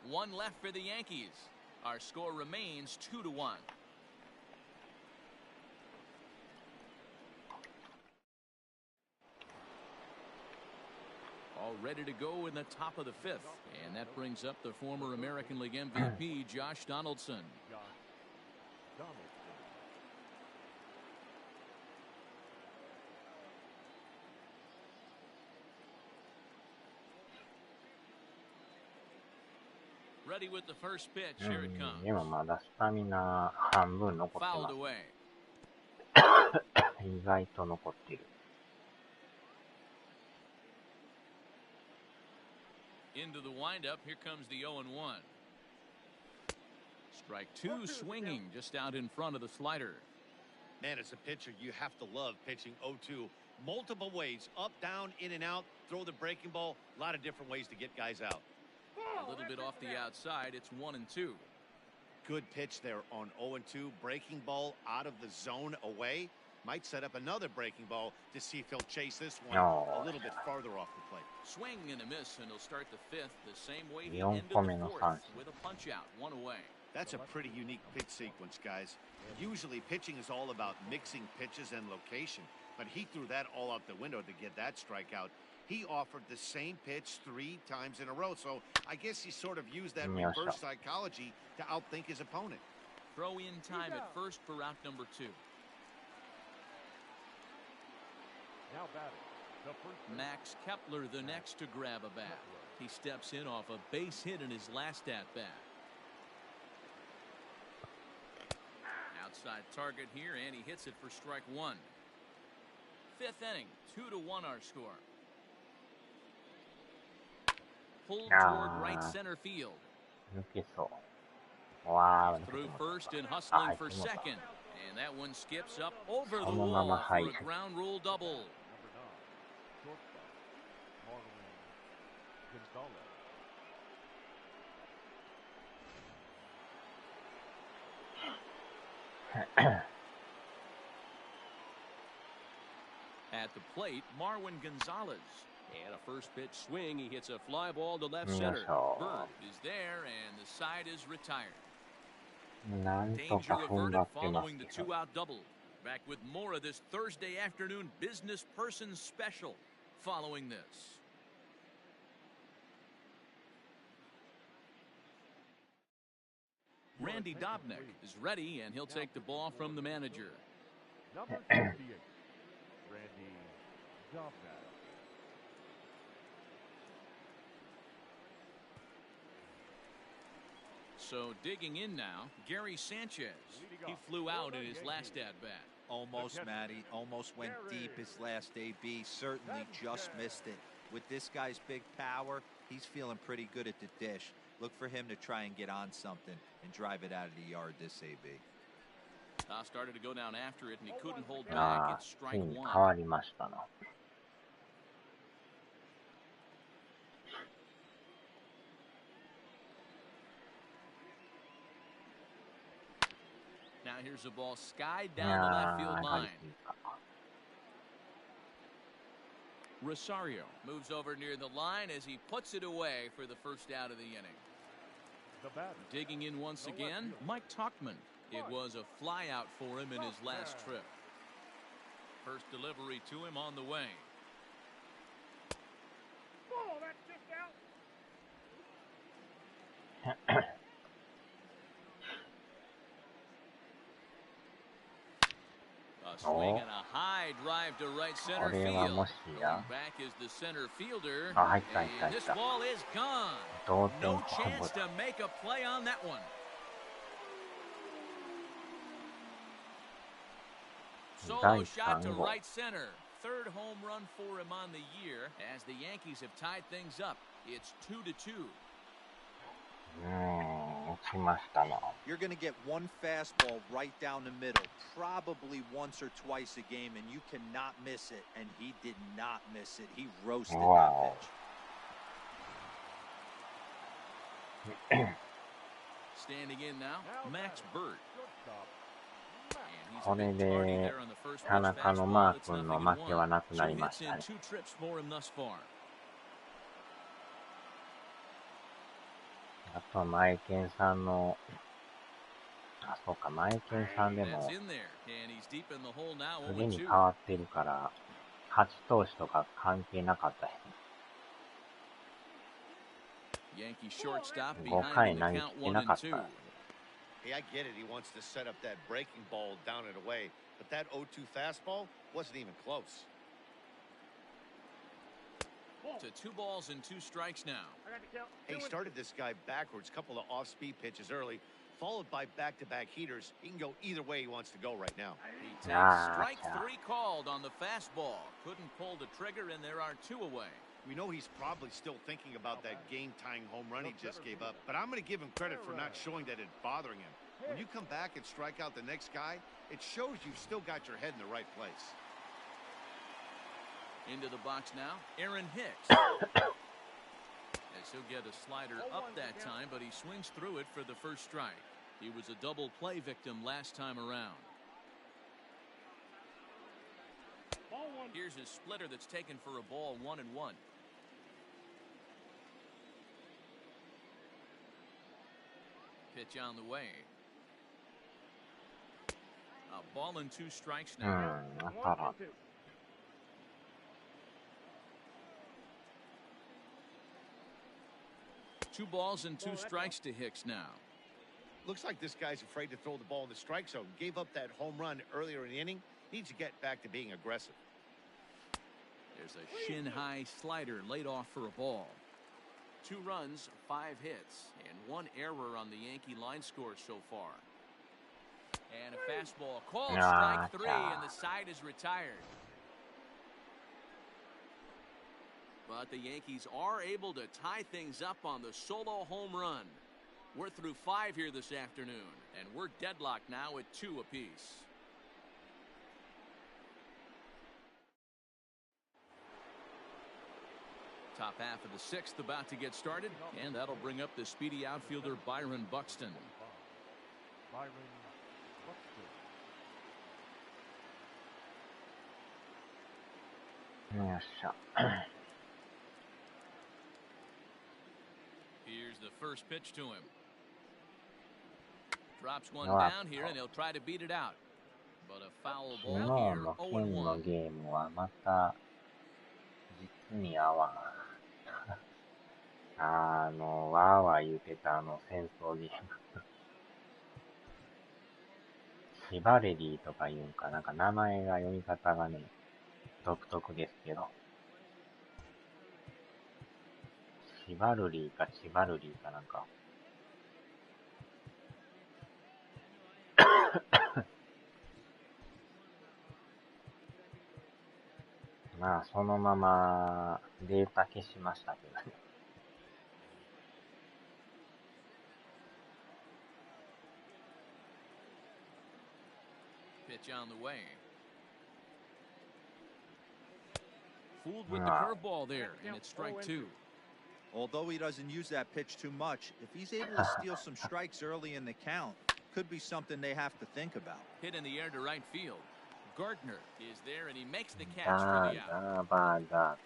1 left for the Yankees. Our score remains 2-1. All ready to go in the top of the 5th, and that brings up the former American League MVP, Josh Donaldson. Ready with the first pitch. Here it comes. 今まだスタミナ半分残ってま Fouled away. す。意外と残ってる。Into the windup. Here comes the 0-1. Strike 2, swinging just out in front of the slider. Man, as a pitcher, you have to love pitching 0-2. Multiple ways, up, down, in and out, throw the breaking ball. A lot of different ways to get guys out. A little bit off the outside. It's 1-2. Good pitch there on 0-2. Breaking ball out of the zone away. Might set up another breaking ball to see if he'll chase this one a little bit farther off the plate. Swing and a miss, and he'll start the fifth the same way he ended the fourth with a punch out, 1 away. That's a pretty unique pitch sequence, guys. Usually pitching is all about mixing pitches and location, but he threw that all out the window to get that strikeout. He offered the same pitch 3 times in a row, so I guess he sort of used that reverse psychology to outthink his opponent. Throw in time at first for route number 2. Now batting, the first Max Kepler the next to grab a bat. He steps in off a base hit in his last at-bat. Outside target here, and he hits it for strike 1. 5th inning, 2-1 our score. Pulled toward right center field. Through first and hustling for second. And that one skips up over the wall for a ground rule double. At the plate, Marwin Gonzalez. And a first pitch swing. He hits a fly ball to left center. Bird is there, and the side is retired. Danger averted following the 2-out double. Back with more of this Thursday afternoon business person special following this. Randy Dobnak is ready, and he'll take the ball from the manager. Number 58, Randy Dobnak. So digging in now, Gary Sanchez. He flew out in his last at-bat. Almost, Matty. Almost went deep his last AB. Certainly just missed it. With this guy's big power, he's feeling pretty good at the dish. Look for him to try and get on something and drive it out of the yard this AB. Started to go down after it, and he couldn't hold back. It's strike 1. Now here's a ball skied down the left field line. Rosario moves over near the line as he puts it away for the first out of the inning. Digging in once again, Mike Tauchman. It was a fly out for him in his last trip. First delivery to him on the way. Oh, that's just out. A swing and a high drive to right center field. Going back is the center fielder. And this ball is gone. No chance to make a play on that one. Solo shot to right center. 3rd home run for him on the year as the Yankees have tied things up. It's 2-2. You're going to get one fastball right down the middle, probably once or twice a game, and you cannot miss it. And he did not miss it. He roasted that pitch. Standing in now, Max Bird. これで田中のマー君の負けはなくなりましたね。あとはマイケンさんの、そうか、マイケンさんでも、すでに変わってるから、勝ち投手とか関係なかったし、5回投げ切ってなかった。Hey, I get it. He wants to set up that breaking ball down and away, but that 0-2 fastball wasn't even close. To 2 balls and 2 strikes now. He started this guy backwards, couple of off-speed pitches early, followed by back-to-back heaters. He can go either way he wants to go right now. He takes strike 3 called on the fastball. Couldn't pull the trigger, and there are 2 away. We know he's probably still thinking about that game-tying home run he just gave up, but I'm going to give him credit for not showing that it's bothering him. When you come back and strike out the next guy, it shows you've still got your head in the right place. Into the box now, Aaron Hicks. As he'll get a slider up that time, but he swings through it for the first strike. He was a double play victim last time around. Here's his splitter that's taken for a ball 1-1. Pitch on the way. A ball and 2 strikes now. 2 balls and 2 strikes to Hicks now. Looks like this guy's afraid to throw the ball in the strike zone. Gave up that home run earlier in the inning. Needs to get back to being aggressive. There's a shin-high slider laid off for a ball. 2 runs, 5 hits, and 1 error on the Yankee line score so far. And a fastball called strike 3, and the side is retired. But the Yankees are able to tie things up on the solo home run. We're through 5 here this afternoon, and we're deadlocked now at 2 apiece. Top half of the 6th about to get started, and that'll bring up the speedy outfielder Byron Buxton. Here's the first pitch to him. Drops one down here, and he'll try to beat it out. But a foul ball here, 0-1. ゲームはまた実に合わん。わーわー言うてた戦争ゲーム。シバレリーとか言うんか、なんか名前が読み方がね、独特ですけど。シバルリーかシバルリーかなんか。まあ、そのままデータ消しましたけどね。Pitch on the way. Fooled with the curveball there, and it's strike 2. Although he doesn't use that pitch too much, if he's able to steal some strikes early in the count, could be something they have to think about. Hit in the air to right field. Gardner is there, and he makes the catch for the out.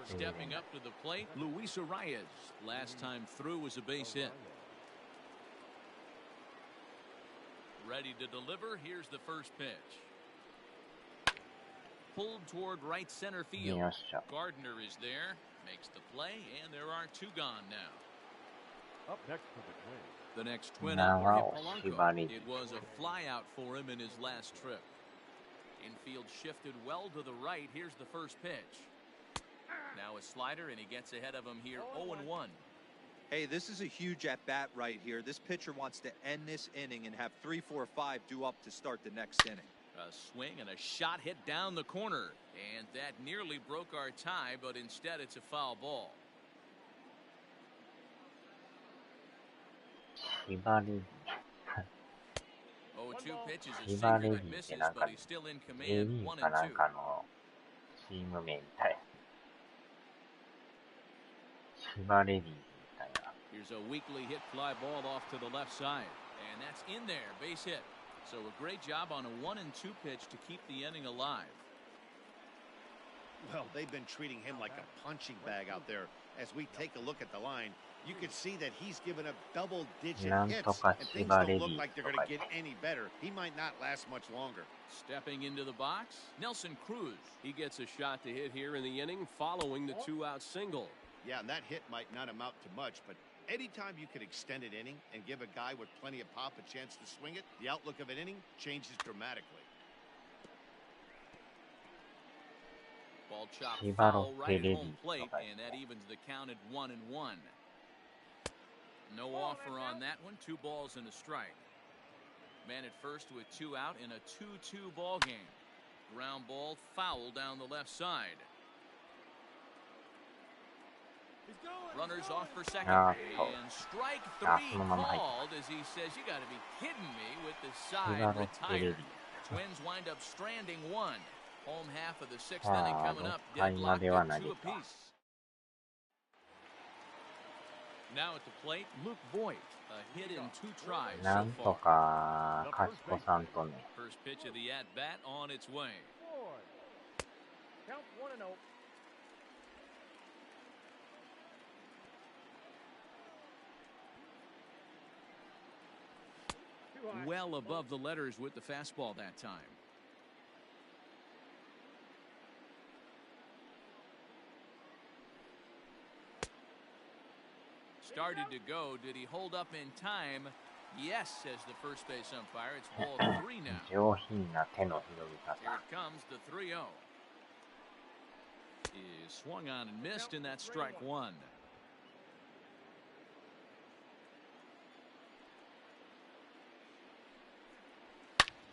Stepping up to the plate, Luis Arias. Last time through was a base hit. Ready to deliver. Here's the first pitch. Pulled toward right center field. Gardner is there, makes the play, and there are 2 gone now. Up next for the Twins. The next twin up for Polanco. It was a flyout for him in his last trip. Infield shifted well to the right. Here's the first pitch. Now a slider, and he gets ahead of him here, 0-1. Hey, this is a huge at-bat right here. This pitcher wants to end this inning and have 3, 4, 5 due up to start the next inning. A swing and a shot hit down the corner. And that nearly broke our tie, but instead it's a foul ball. シバレリー。0-2 pitches a sinker that misses, but he's still in command. 1-2. なんかのチーム名みたい。シバレリーみたいな。Here's a weakly hit fly ball off to the left side, and that's in there, base hit. So a great job on a 1-2 pitch to keep the inning alive. Well, they've been treating him like a punching bag out there. As we take a look at the line, you can see that he's given up double-digit hits, and things don't look like they're going to get any better. He might not last much longer. Stepping into the box, Nelson Cruz. He gets a shot to hit here in the inning following the 2-out single. Yeah, and that hit might not amount to much, but anytime you can extend an inning and give a guy with plenty of pop a chance to swing it, the outlook of an inning changes dramatically. Ball chopped foul right at home plate, and that evens the count at 1-1. No offer on that one. 2 balls and a strike. Man at first with 2 out in a 2-2 ball game. Ground ball foul down the left side. Runners off for second, and strike 3 called as he says, "You got to be kidding me," with the side retired. Twins wind up stranding 1. Home half of the 6th inning coming up. Deadlocked at 2 apiece. Now at the plate, Luke Voigt, a hit in 2 tries な so んと far. か勝ち越さんとね。 First pitch of the at bat on its way. Count 1-0. Well above the letters with the fastball that time. Started to go. Did he hold up in time? Yes, says the first base umpire. It's ball 3 now. 上品な手の広げ Here 方。 it comes, the 3-0. Is swung on and missed, and that's strike 1.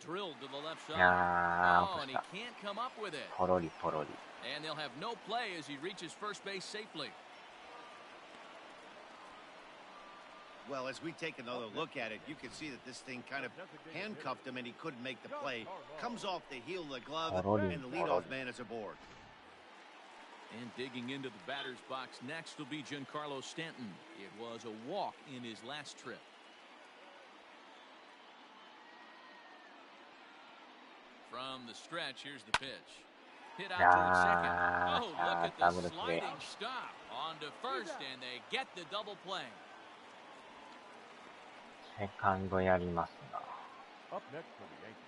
Drilled to the left い side. や Oh, ー、 and 落 he とし can't come up with it. た。ポロリポロリ。 And they'll have no play as he reaches first base safely. Well, as we take another look at it, you can see that this thing kind of handcuffed him and he couldn't make the play. Comes off the heel of the glove, and the leadoff man is aboard. And digging into the batter's box next will be Giancarlo Stanton. It was a walk in his last trip. From the stretch, here's the pitch. Hit out towards second. Oh, look at the sliding stop. On to first, and they get the double play. セカンドやりますな。 Up next for the Yankees,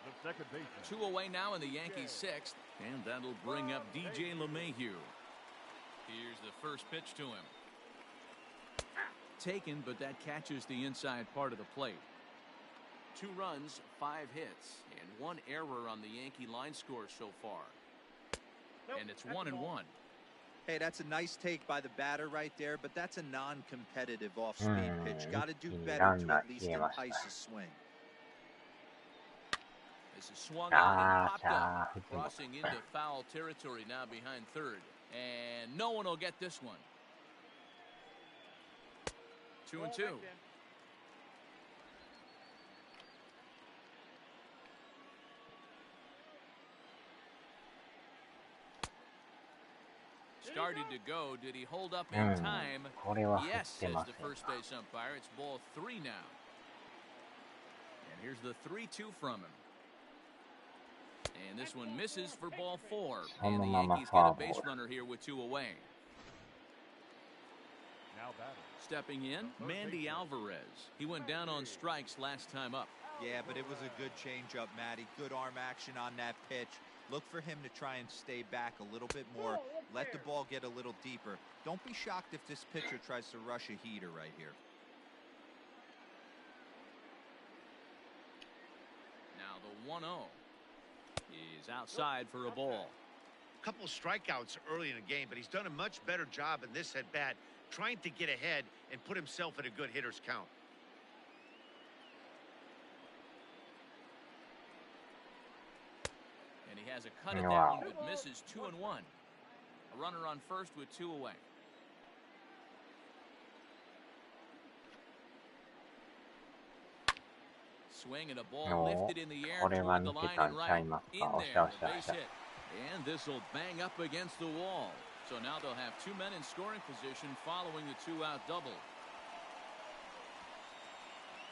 the second baseman. 2 away now in the Yankees' 6th, and that'll bring up DJ LeMahieu. Here's the first pitch to him. Taken, but that catches the inside part of the plate. 2 runs, 5 hits, and 1 error on the Yankee line score so far. And it's 1-1. Hey, that's a nice take by the batter right there, but that's a non-competitive off-speed pitch. Got to do better to at least entice a swing. This is swung on and popped up, crossing into foul territory now behind third. And no one will get this one. 2-2. Started to go. Did he hold up in time? これは振っ Yes, て says ま the せん。 first base umpire. It's ball 3 now. And here's the 3-2 from him. And this one misses for ball 4. And the Yankees get a base runner here with 2 away. Now batting. Stepping in, Mandy Alvarez. He went down on strikes last time up. Yeah, but it was a good changeup, Matty. Good arm action on that pitch. Look for him to try and stay back a little bit more. Let the ball get a little deeper. Don't be shocked if this pitcher tries to rush a heater right here. Now the 1-0 is outside for a ball. A couple strikeouts early in the game, but he's done a much better job in this at bat, trying to get ahead and put himself at a good hitter's count. And he has a cut at that one, but misses 2-1. A runner on first with 2 away. Swing and a ball lifted in the air toward the line and right in there. The base hit. And this will bang up against the wall. So now they'll have 2 men in scoring position following the 2-out double.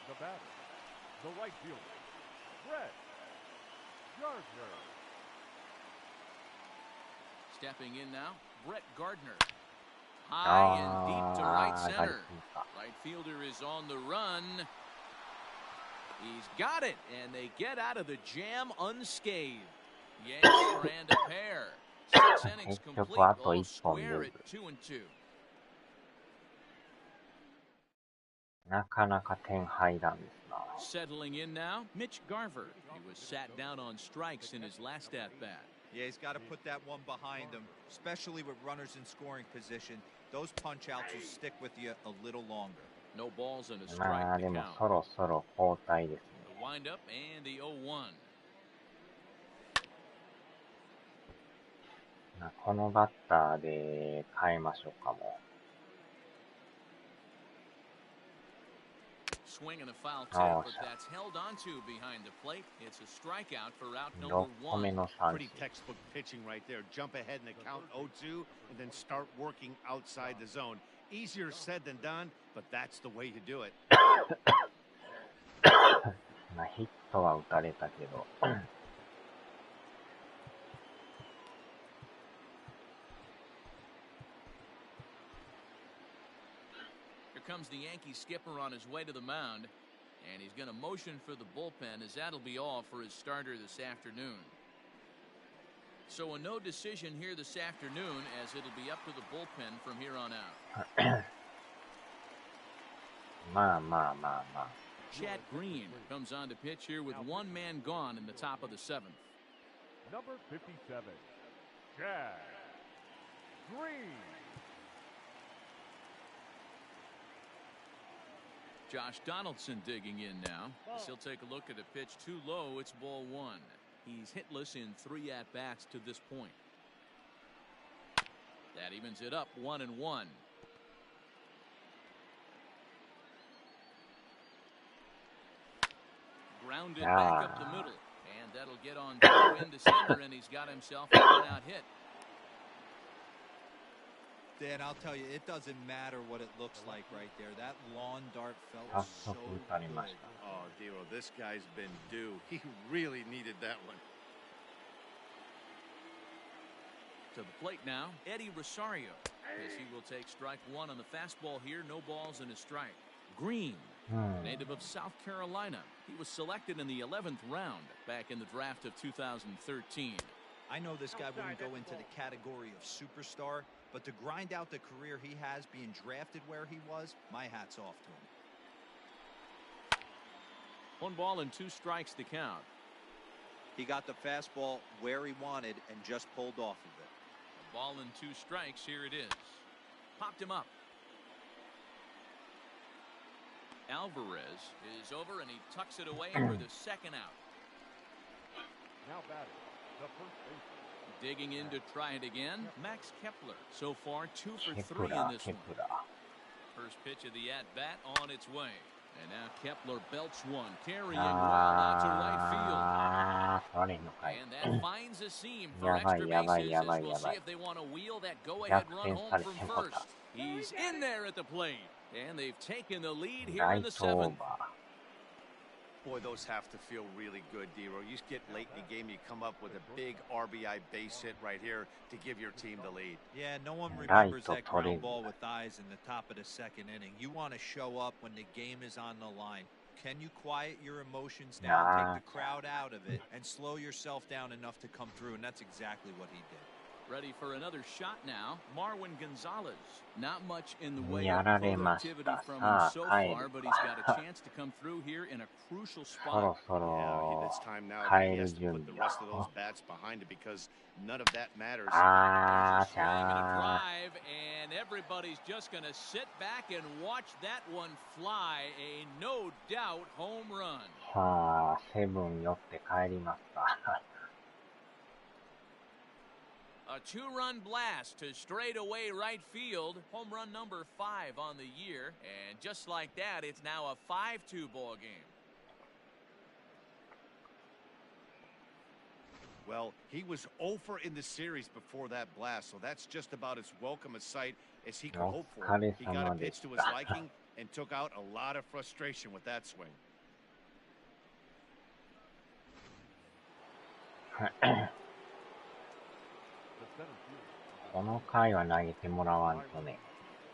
The batter, the right fielder, Brett Gardner. Stepping in now, Brett Gardner. High and deep to right center. Right fielder is on the run. He's got it, and they get out of the jam unscathed. Yanks strand a pair. 6 innings complete, all square at 2-2. なかなか点入らんですな。 Settling in now, Mitch Garver. He was sat down on strikes in his last at-bat. Yeah, he's got to put that one behind him, especially with runners in scoring position. Those punch-outs will stick with you a little longer. No balls and a まあ strike で to も count. そろそろ交代ですね。 The windup and the 0-1. このバッターで変えましょうかも。 Swing and a foul tip, but that's held onto behind the plate. It's a strikeout for out number 6個目 1. の三 Pretty 振。 textbook pitching right there. Jump ahead in the count 0-2 and then start working outside the zone. Easier said than done, but that's the way to do it. まあヒットは打たれたけど。Here comes the Yankee skipper on his way to the mound, and he's going to motion for the bullpen as that'll be all for his starter this afternoon. So a no decision here this afternoon, as it'll be up to the bullpen from here on out. まあまあまあまあ。Chad Green comes on to pitch here with one man gone in the top of the seventh. Number 57, Chad Green. Josh Donaldson digging in now. As he'll take a look at a pitch too low. It's ball one. He's hitless in 3 at-bats to this point. That evens it up 1-1. Grounded back up the middle. And that'll get on through into center, and he's got himself a one-out hit. Dan, I'll tell you, it doesn't matter what it looks like right there. That lawn dart felt so good. Oh, Dero, this guy's been due. He really needed that one. To the plate now, Eddie Rosario, as he will take strike one on the fastball here. No balls and a strike. Green, native of South Carolina. He was selected in the 11th round back in the draft of 2013. I know this guy wouldn't go into the category of superstar, but to grind out the career he has being drafted where he was, my hat's off to him. 1 ball and 2 strikes to count. He got the fastball where he wanted and just pulled off of it. A ball and 2 strikes. Here it is. Popped him up. Alvarez is over, and he tucks it away for the second out. Now batting, the first baseman. Digging in to try it again, Max Kepler. So far, 2 for 3 in this one. First pitch of the at-bat on its way. And now Kepler belts one, carrying well out to right field. And that finds a seam for extra bases as we'll see if they want to wheel that go-ahead run home from first. He's in there at the plate. And they've taken the lead here in the 7th. Boy, those have to feel really good, Dero. You get late in the game, you come up with a big RBI base hit right here to give your team the lead. Yeah, no one remembers that ground ball with eyes in the top of the 2nd inning. You want to show up when the game is on the line. Can you quiet your emotions down, take the crowd out of it, and slow yourself down enough to come through? And that's exactly what he did. Ready for another shot now, Marwin Gonzalez. Not much in the way of productivity from him so far, but he's got a chance to come through here in a crucial spot. Yeah, it's time now that he has to put the rest of those bats behind it because none of that matters. There's a swing and a drive, and everybody's just going to sit back and watch that one fly. A no-doubt home run. 7寄って帰りますか。A 2-run blast to straightaway right field. Home run number 5 on the year. And just like that, it's now a 5-2 ball game. Well, he was 0 in the series before that blast, so that's just about as welcome a sight as he could hope for. He got a pitch to his liking and took out a lot of frustration with that swing. この回は投げてもらわんとね。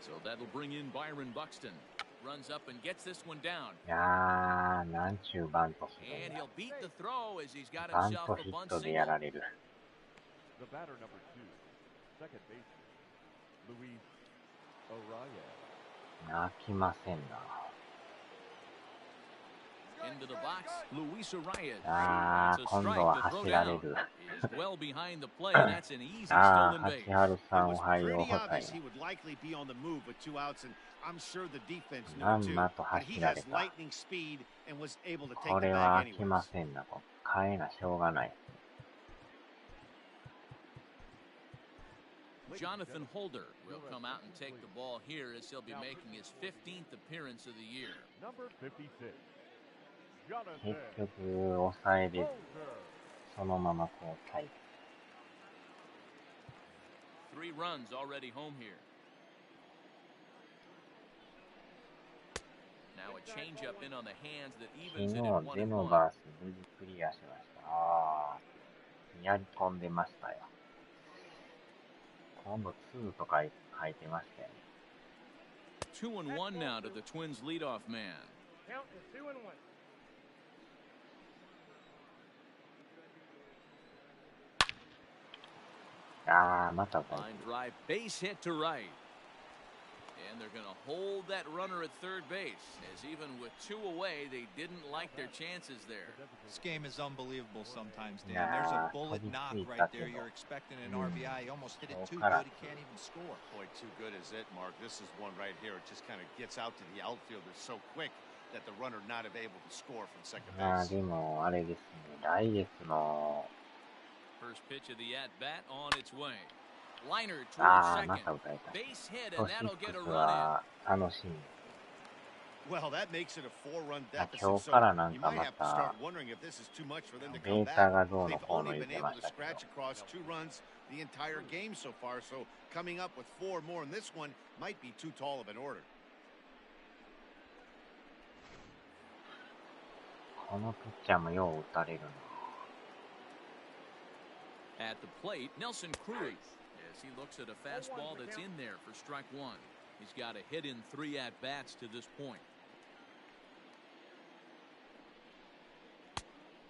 So that'll bring in Byron Buxton. Runs up and gets this one down. いやー、なんちゅうバントするん And だ。 he'll beat the throw as he's got バン himself ト a ヒッ bunt トでや single. られる。The batter number 2, second baseman, Luis Arraez. 泣きませんな。Into the box, Luis Arraez. あー、今度は走られる。Is well behind the play. That's an easy あー、 stolen base. 橋春さんお It was はよう pretty ございま obvious す。 he would likely be on the move with 2 outs, and I'm sure the defense ま knew ん too. まと But he 走ら has れた。 lightning speed and was able to こ take the れは bag 飽きま anyways. せんな。変えなしょうがない。Jonathan Holder will come out and take the ball here as he'll be making his 15th appearance of the year. Number 56, 結 Jonathan 局、抑えれず、 Holder. そのまま交代。 3 runs already home here. a changeup in on the hands that 昨 evens 日 it at 1 ゼ and ノ 1. バース無事クリアしました。ああ、やり込んでましたよ。今度2とか書いてましたよね。 2 and 1 now to the Twins leadoff man. Count is 2 and 1. ああ、また Line drive, base hit to right. And they're going to hold that runner at third base, as even with 2 away, they didn't like their chances there. This game is unbelievable sometimes, Dan. Nah, There's a bullet knock right there. 飛びついたけど。 You're expecting an RBI. He almost hit it too そうから。 good. He can't even score. Boy, too good is it, Mark. This is one right here. It just kind of gets out to the outfielder so quick that the runner not able to score from second ああ、 base. でも、あれですね。来月の、 First pitch of the at-bat on its way. Liner ああ、 towards ま second. た歌えた。 Base hit, ト and シッ that'll ク get ス a run in. は楽しみ。 Well, that makes it a 4-run まあ deficit. 今日 So からなん you か might ま have to た start wondering if this is too much for them to デ come ータ back. がどうの They've こうの only 言っ been て able ま to したけど。 scratch across 2 runs the entire game so far. So coming up with 4 more in this one might be too tall of an order. このピッチャーもよう打たれるな。 At the plate, Nelson Cruz, as he looks at a fastball that's in there for strike 1. He's got a hit in 3 at-bats to this point.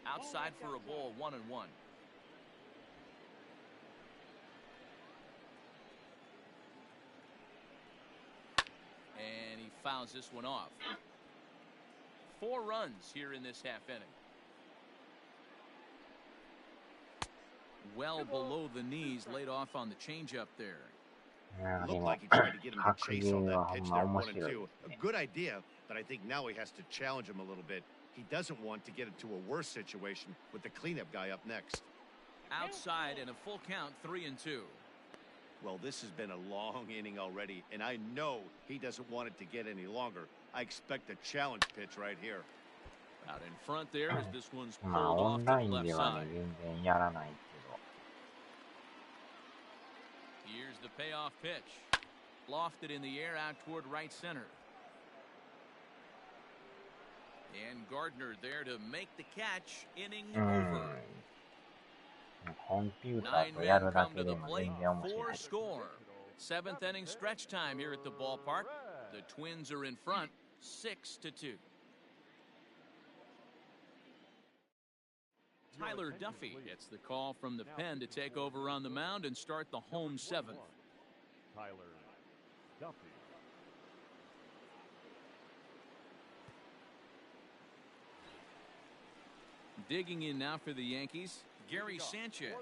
Outside for a ball, 1 and 1. And he fouls this one off. 4 runs here in this half inning. Well below the knees, laid off on the changeup there. いやで Looked も like he tried to get him to 格 chase ゲ on ーは that ほ pitch んま there, 面 1and 白い 2. ですね A。good idea, but I think now he has to challenge him a little bit. He doesn't want to get into a worse situation with the cleanup guy up next. Outside and a full count, 3 and 2. Well, this has been a long inning already, and I know he doesn't want it to get any longer. I expect a challenge pitch right here. Out in front there as this one's まあ pulled オ off ン to ラ the イン left ではね side. 全然やらないけど。 Here's the payoff pitch. Lofted in the air out toward right center. And Gardner there to make the catch. Inning う over. ん。コンピューターとや 9 men るだ come け to で the も plate. 全然面白 4 い。 score. 7th inning stretch time here at the ballpark. The Twins are in front, 6 to 2. Tyler Duffy gets the call from the pen to take over on the mound and start the home 7th. Tyler Duffy. Digging in now for the Yankees, Gary Sanchez.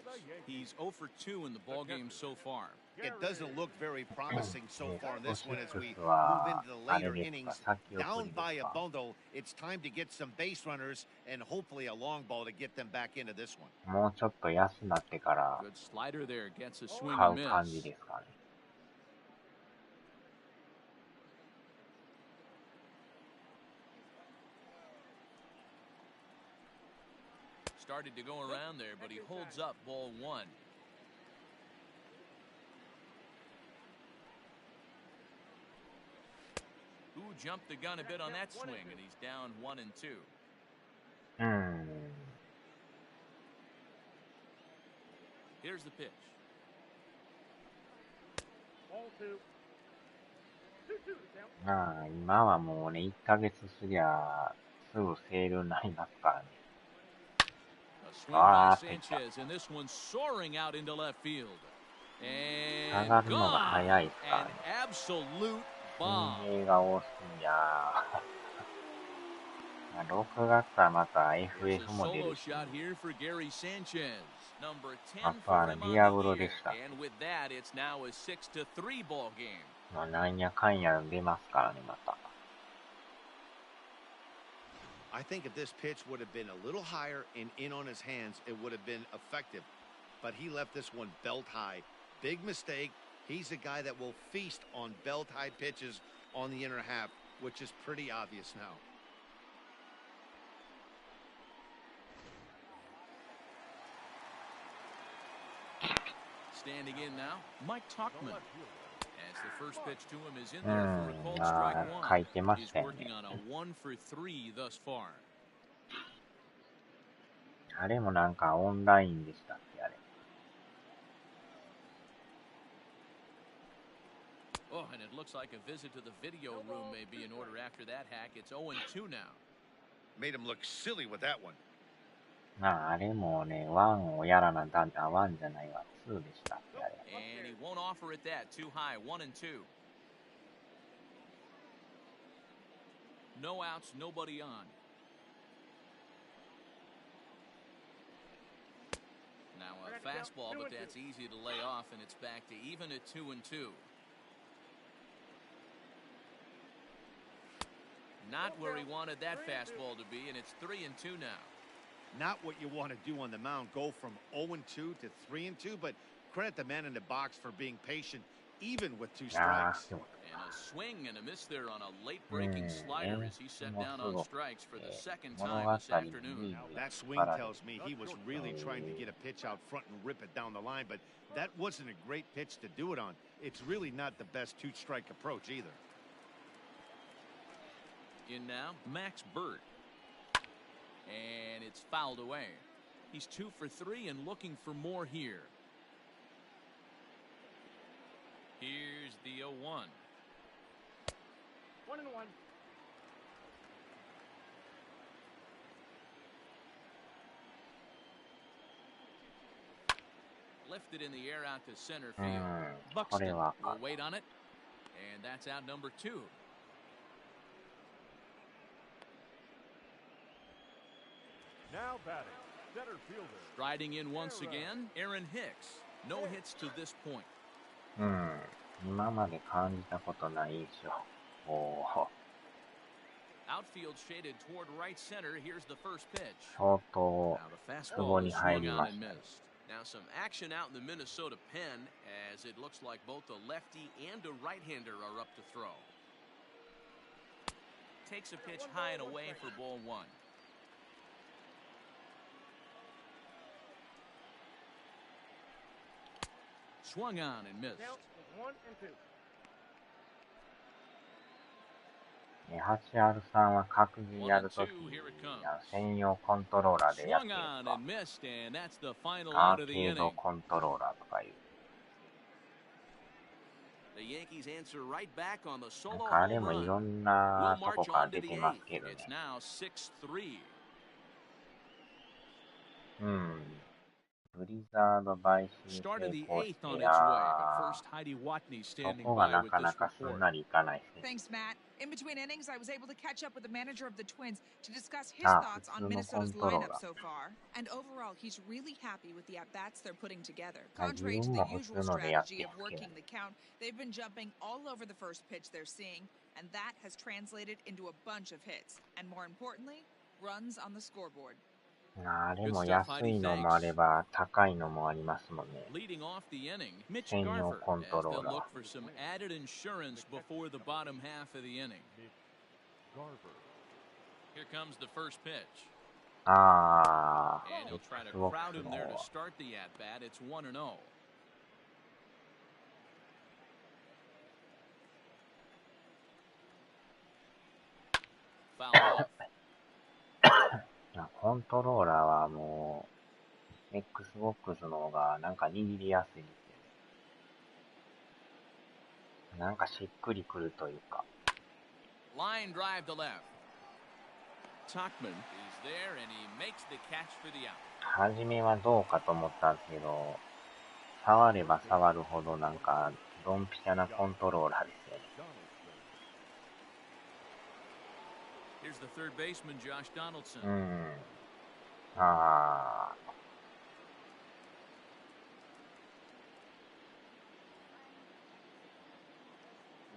He's 0 for 2 in the ballgame so far. It doesn't look very promising so far in this one as we トシックス move は into the あれ later ですか、 innings. 先送 Down りで by す a か。 bundle, it's time to get some base runners and hopefully a long ball to get them back into this one. もうちょっと安なってから Good slider there, gets a swing 買 and う感じ miss. ですかね。Started to go around there, but he holds up ball 1. Who jumped the gun a bit on that swing, and he's down 1 and 2. うん。 Here's the pitch. Ball 2. 2-2 to count. まあ今はもうね、1ヶ月過ぎゃすぐセールになりますからね。 A swing by Ah, Sanchez, and this one soaring out into left field. 下 And がるのが gone. 早いですから An ね。 absolute bomb. 運営が多すぎや。6月はまた Here's a FF も出 solo るし。 shot here for Gary Sanchez. Number あ 10 とは for him ディア on ブロ the で year. した。 And with that, it's now a 6-3 ball game. まあなんやかんや出ますからね、また。I think if this pitch would have been a little higher and in on his hands, it would have been effective. But he left this one belt high. Big mistake. He's a guy that will feast on belt high pitches on the inner half, which is pretty obvious now. Standing in now, Mike Talkman. As The first pitch to him is in there for a called strike one. 書いてまし He's たよね。 working on a 1 for 3 thus far. あれもなんかオンラインでしたっけ、あれ。Oh, and it looks like a visit to the video room may be in order after that hack. It's 0-2 now. Made him look silly with that one. あれもね、ワンをやらなだんだ、ワンじゃないわ、ツーでしたっけ、あれ。And he won't offer it that. Too high. 1-2. No outs, nobody on. Now a fastball, but that's easy to lay off, and it's back to even at 2-2. Not where he wanted that fastball to be, and it's 3-2 now. Not what you want to do on the mound, go from 0-2 to 3-2, but credit the man in the box for being patient, even with 2 strikes. And a swing and a miss there on a late-breaking slider as he set down on strikes for the second time this afternoon. That swing tells me he was really trying to get a pitch out front and rip it down the line, but that wasn't a great pitch to do it on. It's really not the best 2-strike approach either. In now, Max Bird. And it's fouled away. He's 2 for 3 and looking for more here. Here's the 0-1. 1-1. Lifted in the air out to center field. こ Buxton れは will wait on it. And that's out number 2. Now batting, center fielder. Striding in once again, Aaron Hicks. No hits to this point. 今まで感じたことない印象。おー、 Outfield shaded toward right center. Here's the first pitch. 相当 Now the ツ fastball ボに is 入 swung り on まし and たね。 missed. Now some action out in the Minnesota pen as it looks like both a lefty and a right-hander are up to throw. Takes a pitch high and away for ball 1. Swung on and missed. Count is 1-2. 8R さんは格ゲーやるとき、専用コントローラーでやってる Swung on か and missed, and that's the final ア out ー of the ケード inning. コントローラーとかいう。 The Yankees answer right back on the なん solo かあれ home もい run. ろん We'll なとこ march から on 出 to the てます eighth. けどね。 It's now 6-3. ブリザード買収 Started 成 the 功し eighth on て、its way, but first Heidi Watney そ standing こが by な with かな this かすん report. なりいかないですね。 Thanks, Matt. In between innings, I was able to catch up with the manager of the Twins to discuss his Ah, thoughts on 普通の Minnesota's コントローラー。 lineup so far. And overall, he's really happy with the at-bats they're putting together. 自 Contrary to 分 the も普 usual 通のでやって strategy ま of すけど working the count, they've been jumping all over the first pitch they're seeing, and that has translated into a bunch of hits. And more importantly, runs on the scoreboard. あれも安いのもあれば高いのもありますもんね。 Leading off the inning, Mitch 専用 Garver コン as トロ they'll ーラー。 look for some added insurance before the bottom half of the inning. Garver. Here comes the first pitch. あ And he'll try to ボッ crowd クス him の there 方 to は。 start the at-bat. It's 1-0. Foul off. コントローラーはもう、Xbox の方がなんか握りやすいですよね。なんかしっくりくるというか。 Line drive to left. Tachman is there and he makes the catch for the out. 初めはどうかと思ったんですけど、触れば触るほどなんか、ドンピシャなコントローラーですよね。 Here's the third baseman, Josh Donaldson. あ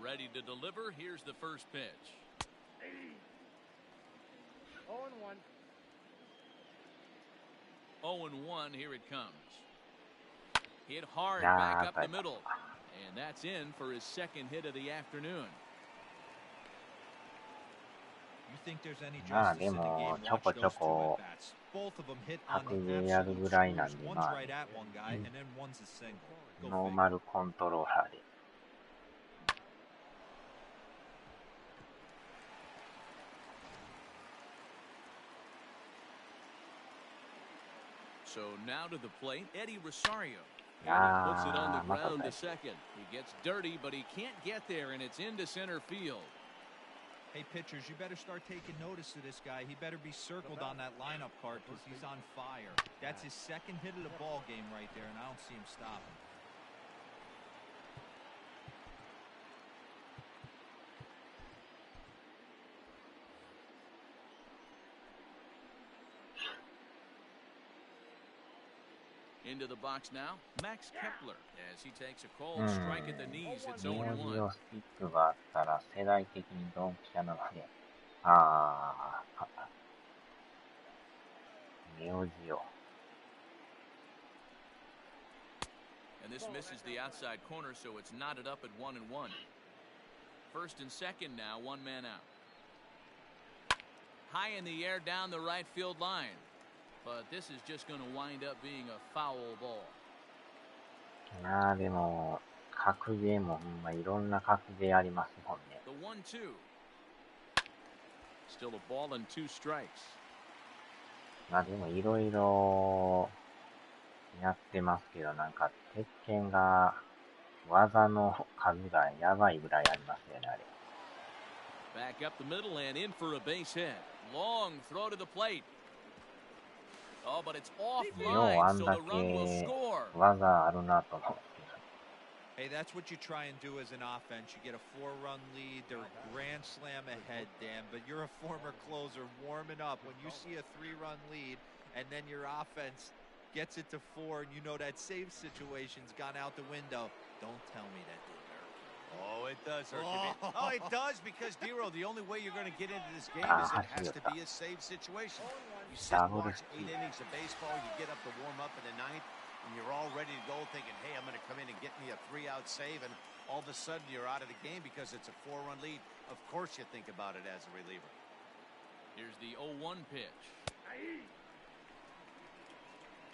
Ready to deliver. Here's the first pitch. 0-1. 0-1. Here it comes. Hit hard back up the middle. And that's in for his second hit of the afternoon. You think there's any まあ justice で in the も game? ちょ Watch こちょ those two こ at-bats. Both of them hit 格 on ゲ the ーやる absolute ぐらいなん screws. で、 One's right at one guy, and then one's a single. Go ノー figure. マルコントローラーで。So now to the plate, Eddie Rosario. Ah, And he puts it on the ground to Makata. second. He gets dirty, but he can't get there, and it's into center field. Hey, pitchers, you better start taking notice of this guy. He better be circled on that lineup card because he's on fire. That's his second hit of the ball game right there, and I don't see him stopping. Into the box now, Max Kepler, as he takes a cold strike at the knees. It's ネオ 0-1. ジオスティックがあったら世代的にドンピシャなので、ああ、ネオジオ。And this misses the outside corner, so it's knotted up at 1-1. First and second now, one man out. High in the air down the right field line. But this is just going to wind up being a foul ball. まあでも、格ゲーもほんまいろんな格ゲーありますもんね。The 1-2. Still a ball and 2 strikes. まあでもいろいろやってますけど、なんか鉄拳が技の数がやばいぐらいありますよね、あれ。Back up the middle and in for a base hit. Long throw to the plate. Oh, but it's よう offline, あん so だ the run will け score. 技あるなと思うんですけど。Hey, that's what you try and do as an offense. You get a 4-run lead. They're grand slam ahead, Dan, but you're a former closer warming up. When you see a 3-run lead and then your offense gets it to 4 and you know that save situation's gone out the window, don't tell me that didn't hurt. Oh, it does hurt. Oh, it does because, Dero, the only way you're going to get into this game Ah, is it has to be a save situation. You sit and watch 8 innings of baseball, you get up to warm up in the 9th, and you're all ready to go thinking, hey, I'm going to come in and get me a 3-out save, and all of a sudden you're out of the game because it's a 4-run lead. Of course you think about it as a reliever. Here's the 0-1 pitch.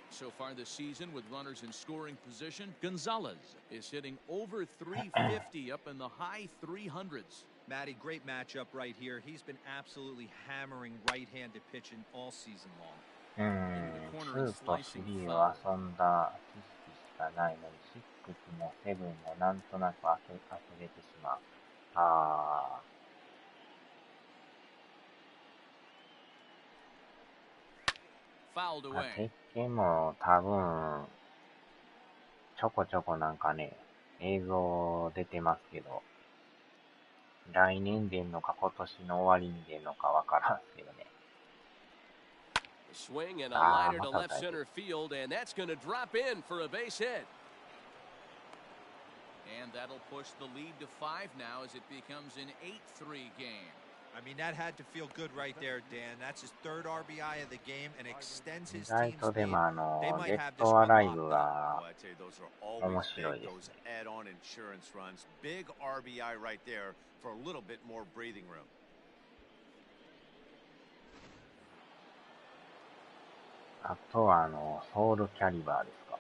So far this season, with runners in scoring position, Gonzalez is hitting over 350 up in the high 300s. Matty, great matchup right here. He's been absolutely hammering right-handed pitching all season long. 2と3を遊んだ知識しかないのに、6も7もなんとなく忘れてしまう。あFouled あ、 away. 鉄拳も多分、ちょこちょこなんかね、映像出てますけど、来年出んのか今年の終わりに出んのかわからんすけどね。Swing and a liner to left center field, and that's going to drop in for a base hit. And that'll push the lead to 5 now as it becomes an 8-3 game. I mean, that had to feel good right there, Dan. That's his 3rd RBI of the game and extends 意 his 外 team's とで lead. もThey レ might ッ have this ドア one ライ locked ブ up. が Oh, I'd say those are always 面白い big, です those ね。 add-on insurance runs. Big RBI right there for a little bit more breathing room. あとはソウルキャリバーですか。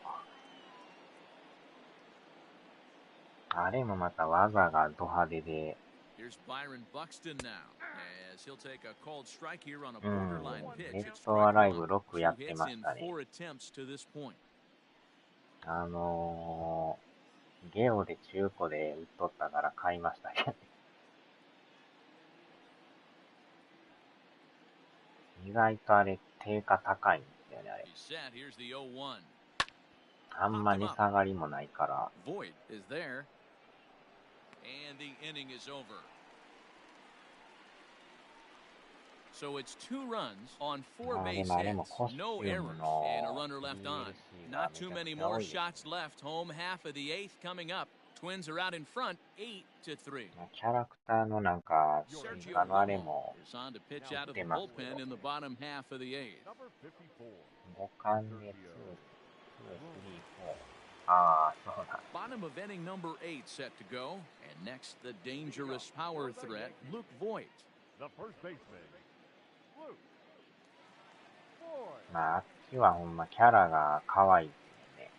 あれもまた技がド派手で、Here's Byron Buxton now, as he'll take a cold strike here on a borderline pitch. レッ It's ドア strike ライブ 1. 6やっ 2て hits まし in たね。 4 attempts to this point. ゲオで中古で売っとったから買いましたけどね。意外とあれ定価高いんですよね、あれ。 He's set. Here's the 0-1. あんま値下がりもないから。Voit is there. And the inning is over. So it's 2 runs on 4 base hits, no errors, and a runner left on. Not too many more shots left. Home half of the 8th coming up. Twins are out in front, 8-3. キャラクターのなんか、追加のあれも is on to pitch out of the bullpen in the bottom half of the 8th. 5巻で2、3、4。ああ、そうだ。 Bottom of inning number 8 set to go. And next, the dangerous power threat, Luke Voit. The first baseman, Luke Voit. まあ、あっちはほんまキャラが可愛いですよね。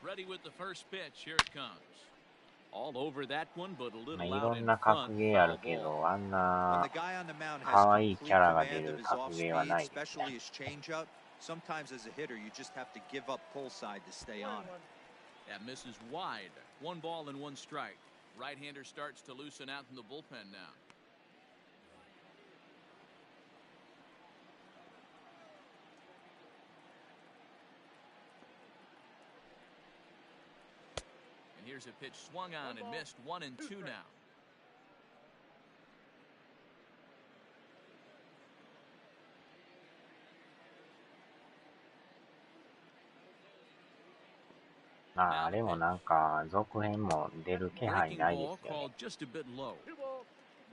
Ready with the first pitch. Here it comes. All over that one, but a まあ、 little いろ out ん in な front. 格ゲーあるけ Foul ball. ど、あん When な the guy on the mound 可 has 愛い complete キャラが出 command る of his 格ゲーは off-speed, ないですね。 especially his changeup, Sometimes as a hitter, you just have to give up pull side to stay on it. That misses wide. 1 ball and 1 strike. Right-hander starts to loosen out in the bullpen now. And here's a pitch swung on and missed. 1 and 2 now.あれもなんか続編も出る気配ないですよね。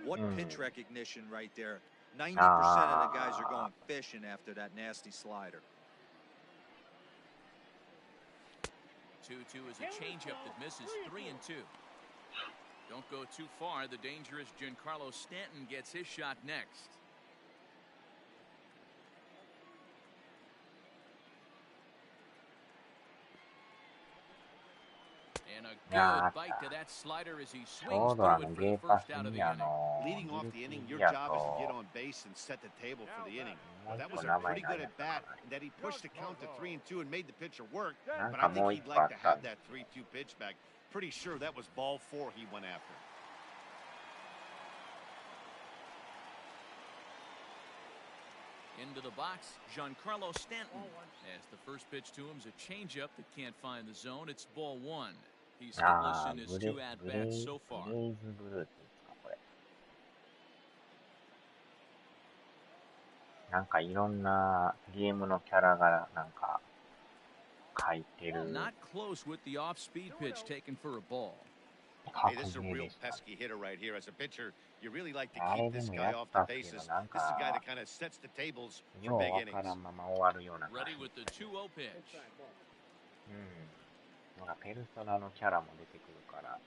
What pitch recognition right there. 90% of the guys are going fishing after that nasty slider. 2-2 is a changeup that misses. 3 and 2. Don't go too far. The dangerous Giancarlo Stanton gets his shot next. And a good bite to that slider as he swings through it for the first out of the inning. Leading off the inning, your job is to get on base and set the table for the inning. Well, that was a pretty good at bat, that he pushed the count to 3 and 2 and made the pitcher work. But I think he'd like to have that 3-2 pitch back. Pretty sure that was ball 4 he went after. Into the box, Giancarlo Stanton. As the first pitch to him is a changeup that can't find the zone. It's ball 1. He's hitless in his 2 at-bats so far. なんかいろんなゲームのキャラがなんか書いてる。 Not close with the off-speed pitch taken for a ball. Hey, this is a real pesky hitter right here. As a pitcher, you really like to keep this guy off the bases. This is a guy that kind of sets the tables for big innings. Ready with the 2-0 pitch. なんかペルソナのキャラも出てくるから、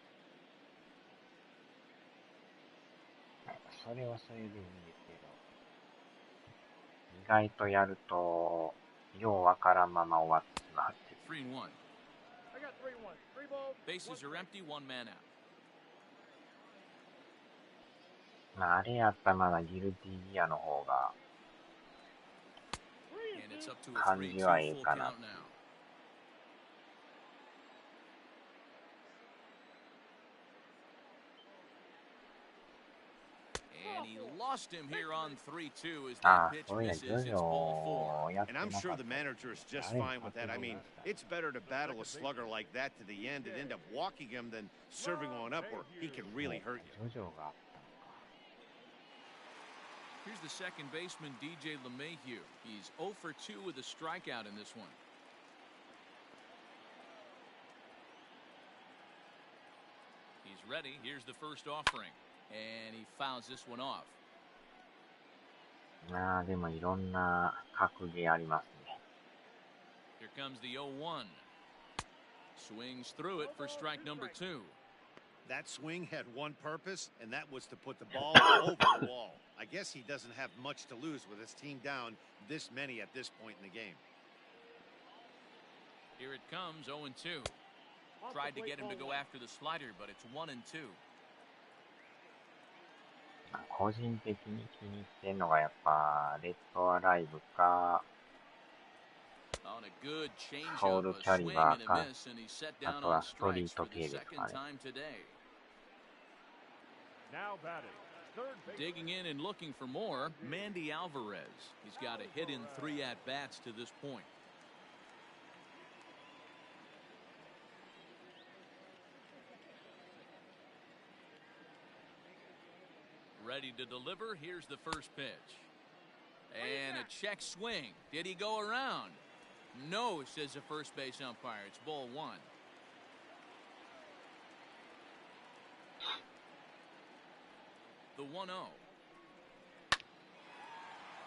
それはそれでいいんですけど、意外とやるとようわからんまま終わってしまうっていう。 3-1. Bases are empty, 1 man out. まあ、あれやったらまだギルティギアの方が感じはいいかな。And he lost him here on 3-2 as that pitch misses. It's ball 4. And I'm sure the manager is just fine with that. I mean, it's better to battle a slugger like that to the end and end up walking him than serving on up where he can really hurt you. Here's the second baseman, DJ LeMahieu. He's 0 for 2 with a strikeout in this one. He's ready. Here's the first offering. And he fouls this one off. まあでもいろんな格ゲーありますね。 Here comes the 0-1. Swings through it for strike number 2. That swing had one purpose, and that was to put the ball over the wall. I guess he doesn't have much to lose with his team down this many at this point in the game. Here it comes, 0-2. Tried to get him to go after the slider, but it's 1-2. 個人的に気に入ってんのがやっぱレッドアライブかソウルキャリバーかあとはストリート系ですかね。Digging in and looking for more, Mandy Alvarez. He's got a hit in 3 at-bats to this point. Ready to deliver. Here's the first pitch. And a check swing. Did he go around? No, says the first base umpire. It's ball 1. The 1-0.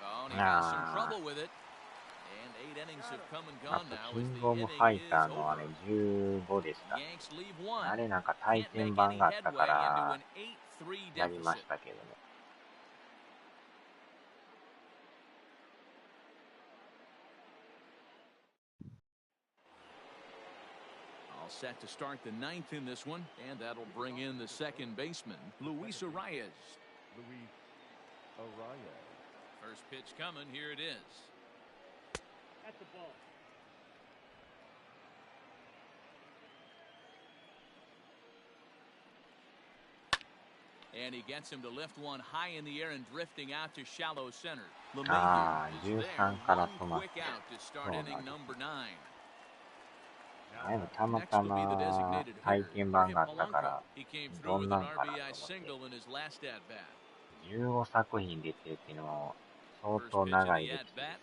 Oh, and he has some trouble with it. And 8 innings have come and gone now. キングオブファイターのあれ15でした。あれなんか対戦版があったからやりましたけどね。All set to start the 9th in this one, and that'll bring in the second baseman, Luis Arias. First pitch coming, here it is. at the ball. And he gets him to lift one high in the air and drifting out to shallow center. 13から止まって。そうなんです。でもたまたま体験版があったから、どんなんかなと思って。15作品出てるっていうのも相当長い歴史ですね。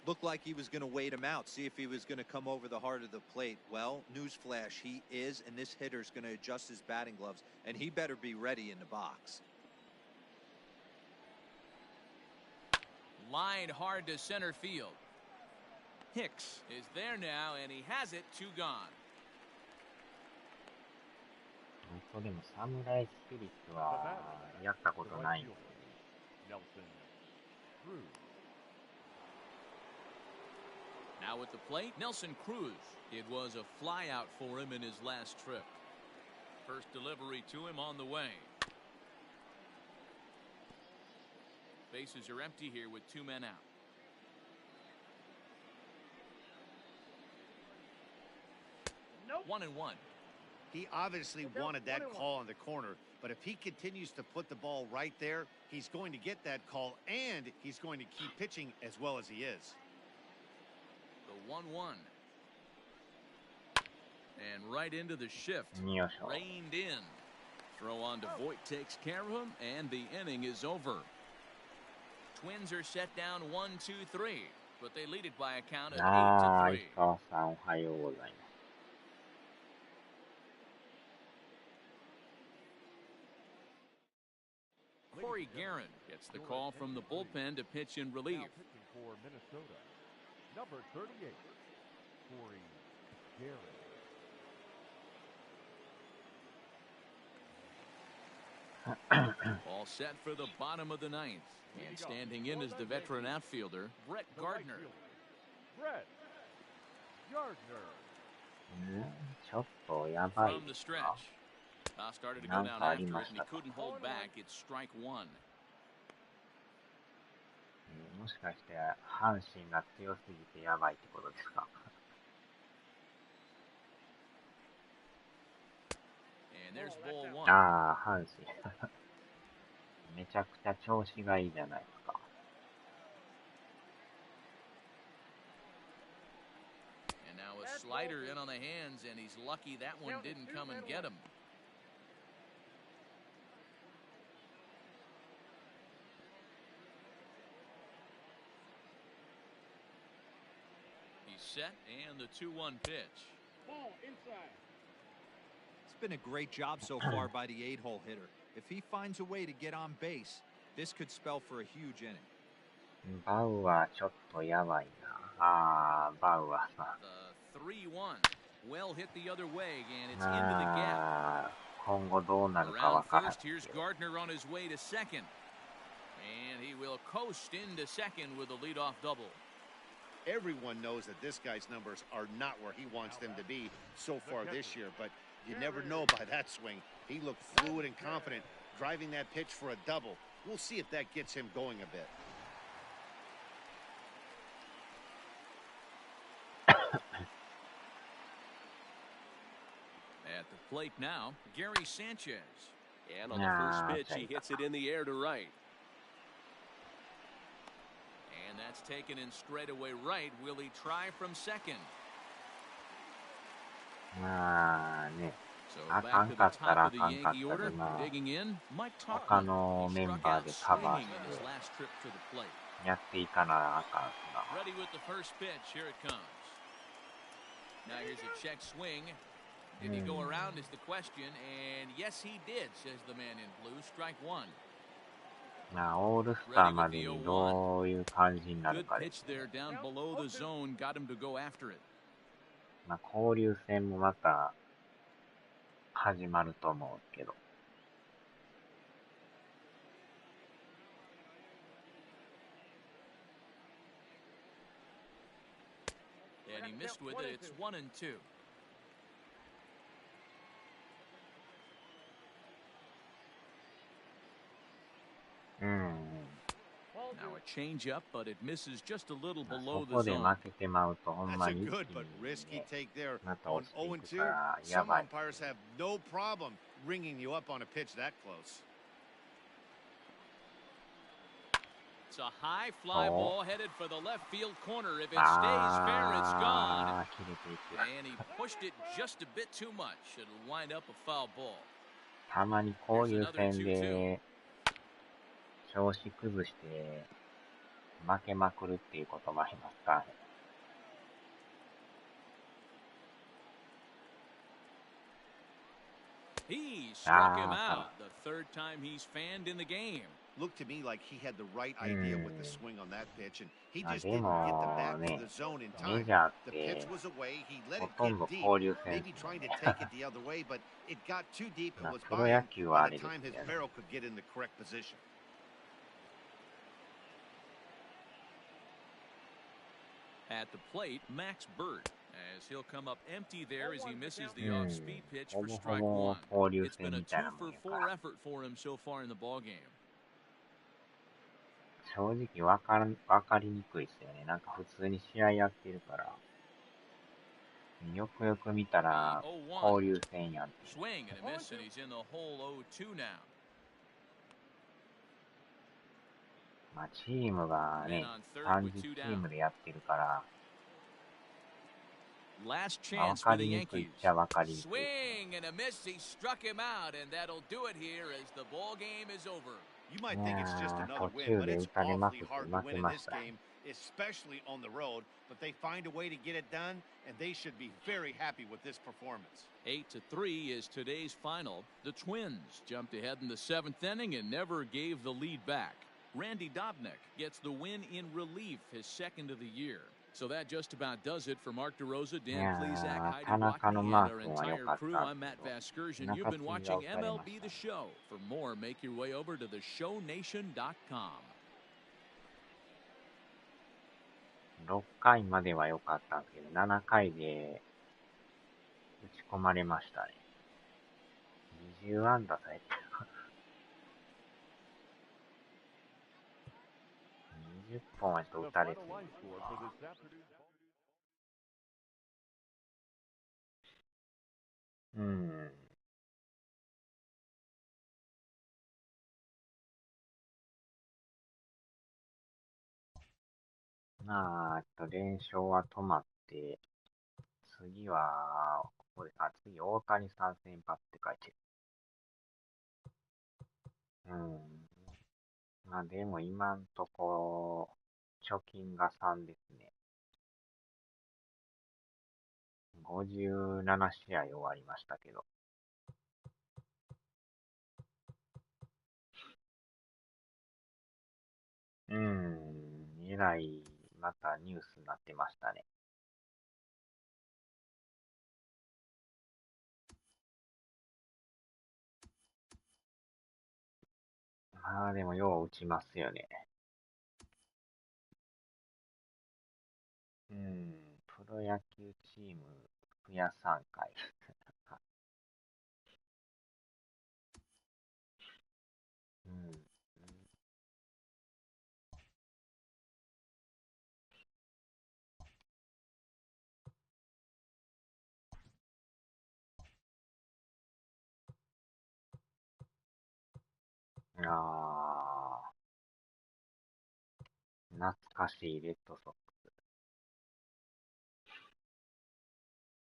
Looked like he was going to wait him out, see if he was going to come over the heart of the plate. Well, newsflash, he is, and this hitter's going to adjust his batting gloves, and he better be ready in the box. Lined hard to center field. Hicks is there now, and he has it, 2 gone. 本当でも侍スピリッツはやったことないんですよね。Now at the plate, Nelson Cruz. It was a flyout for him in his last trip. First delivery to him on the way. Bases are empty here with 2 men out. Nope. 1-1. He obviously wanted that call on the corner, but if he continues to put the ball right there, he's going to get that call, and he's going to keep pitching as well as he is. The 1-1. And right into the shift. Reined in. Throw on to Voit takes care of him, and the inning is over. Twins are set down 1-2-3, but they lead it by a count of 8-3. 石川さんおはようございます。Corey Guerin gets the call from the bullpen to pitch in relief. Now pitching for Minnesota, number 38, Corey Guerin. All set for the bottom of the 9th. And standing in is the veteran outfielder, Brett Gardner. Brett Gardner. ちょっとやばい From the です stretch. か。 Started to go down after it, and he couldn't hold back. It's strike 1. もしかして阪神が強すぎてやばいってことですか。And there's ball 1. ああ、阪神。めちゃくちゃ調子がいいじゃないですか。And now a slider in on the hands, and he's lucky that one didn't come and get him. He's set, and the 2-1 pitch. Ball inside. It's been a great job so far by the 8-hole hitter. If he finds a way to get on base, this could spell for a huge inning. バウはちょっとやばいな。ああ、バウはさ。The 3-1. Well hit the other way, and it's into the gap. 今後どうなるかわからない。Around first, here's Gardner on his way to second. And he will coast into second with a leadoff double. Everyone knows that this guy's numbers are not where he wants them to be so far this year, but you never know by that swing. He looked fluid and confident, driving that pitch for a double. We'll see if that gets him going a bit. At the plate now, Gary Sanchez. And on the first pitch, he hits it in the air to right. And that's taken in straightaway right. Will he try from second? まあね。 So あ back かん to か the ったら top あ of the かんかっ Yankee たで order. まあ Digging in, Mike 他 Tauchman. の He メン struck バー out でカバー swinging し in his て last trip to the plate. やっていかなあかんすな。 Ready with the first pitch. Here it comes. Now here's a check swing. Did he go around is the question, and yes he did, says the man in blue. Strike 1. まあオールスターまでにどういう感じになる Good かで pitch すね。 there down below the zone. Got him to go after it. まあ交流戦もまた始まると思うけど。 And he missed with it. It's 1-2. うん。Now a changeup, but it misses just a little まあ below そ the こで zone. 負けてまうとほん That's ま a に一 good 気 but に risky ね、 take there. また On 落ちてい 0 and くか 2, らや some ばい。 umpires have no problem ringing you up on a pitch that close. It's a high fly Oh. ball headed for the left field corner. If it stays fair, it's gone. あー、切れていく。 And he pushed it just a bit too much. It'll wind up a foul ball. たまにこういう戦で調子崩して負けまくるっていうこともありますか。He struck him out. The third time he's fanned in the game. Looked to me like he had the right idea with the swing on that pitch, and he まあ just で didn't get the も bat to ね、 the zone in メ time. ジャーっ The て pitch was away. He let ほ it とん get ど deep, 交流戦 maybe trying to take it the other way, but it got too deep and まあ was プロ by 野 him 球はあ by れ the です time his よね。 barrel could get in the correct position. At the plate, Max Bird, as he'll come up empty there as he misses the off-speed pitch ほ for ぼほ strike ぼ one. 交流 It's 戦 been a みたいなもんやか 2-for-4 ら、 effort for him so far in the ballgame. 正直わかりにくいですよね。なんか普通に試合やってるから、よくよく見たら交流戦やんって。 Swing and a miss, and he's in the hole 0-2 now. まあチームがね、30チームでやってるから、Last まあわ chance か for the りにくいっ Yankees. ちゃわかりにくい。 Swing and a miss. He struck him out, and that'll do it here as the ball game is over. You might think it's just another 途 win, 中 but で it's 打たれまく awfully って hard to 負け win in ま this した。 game, especially on the road. But they find a way to get it done, and they should be very happy with this performance. 8-3 is today's final. The Twins jumped ahead in the 7th inning and never gave the lead back. Randy Dobnak gets the win in relief, his second of the year. So that just about does it for Mark DeRosa, Dan Plesac, Heidi Watkey, and our entire crew. I'm Matt Vasgersian. You've been watching MLB The Show. For more, make your way over to theshownation.com. 6回までは良かったんですけど、7回で打ち込まれましたね。20安打されてる。20本はちょっと打たれてる。まあ、連勝は止まって、次は、次、大谷さん先発って書いてる。まあでも今んとこ、貯金が3ですね。57試合終わりましたけど。えらい、またニュースになってましたね。まあでもよう打ちますよね。プロ野球チーム増やさんかい。懐かしいレッドソック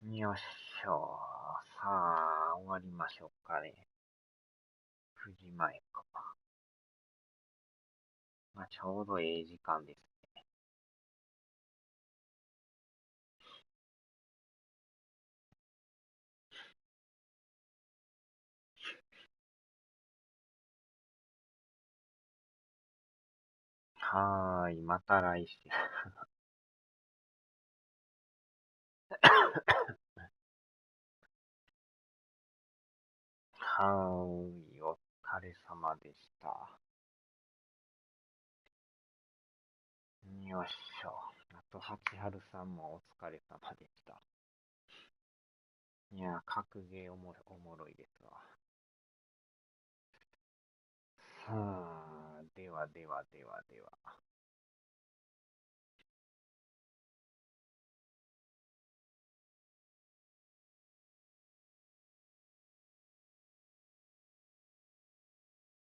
ス。よっしょー。さあ、終わりましょうかね。9時前か。まあ、ちょうどええ時間ですね。はーい、また来週。はーい、お疲れ様でした。よっしょ。あと、八春さんもお疲れ様でした。いや、格ゲーおもろいですわ。さあ、では。ではではではでは。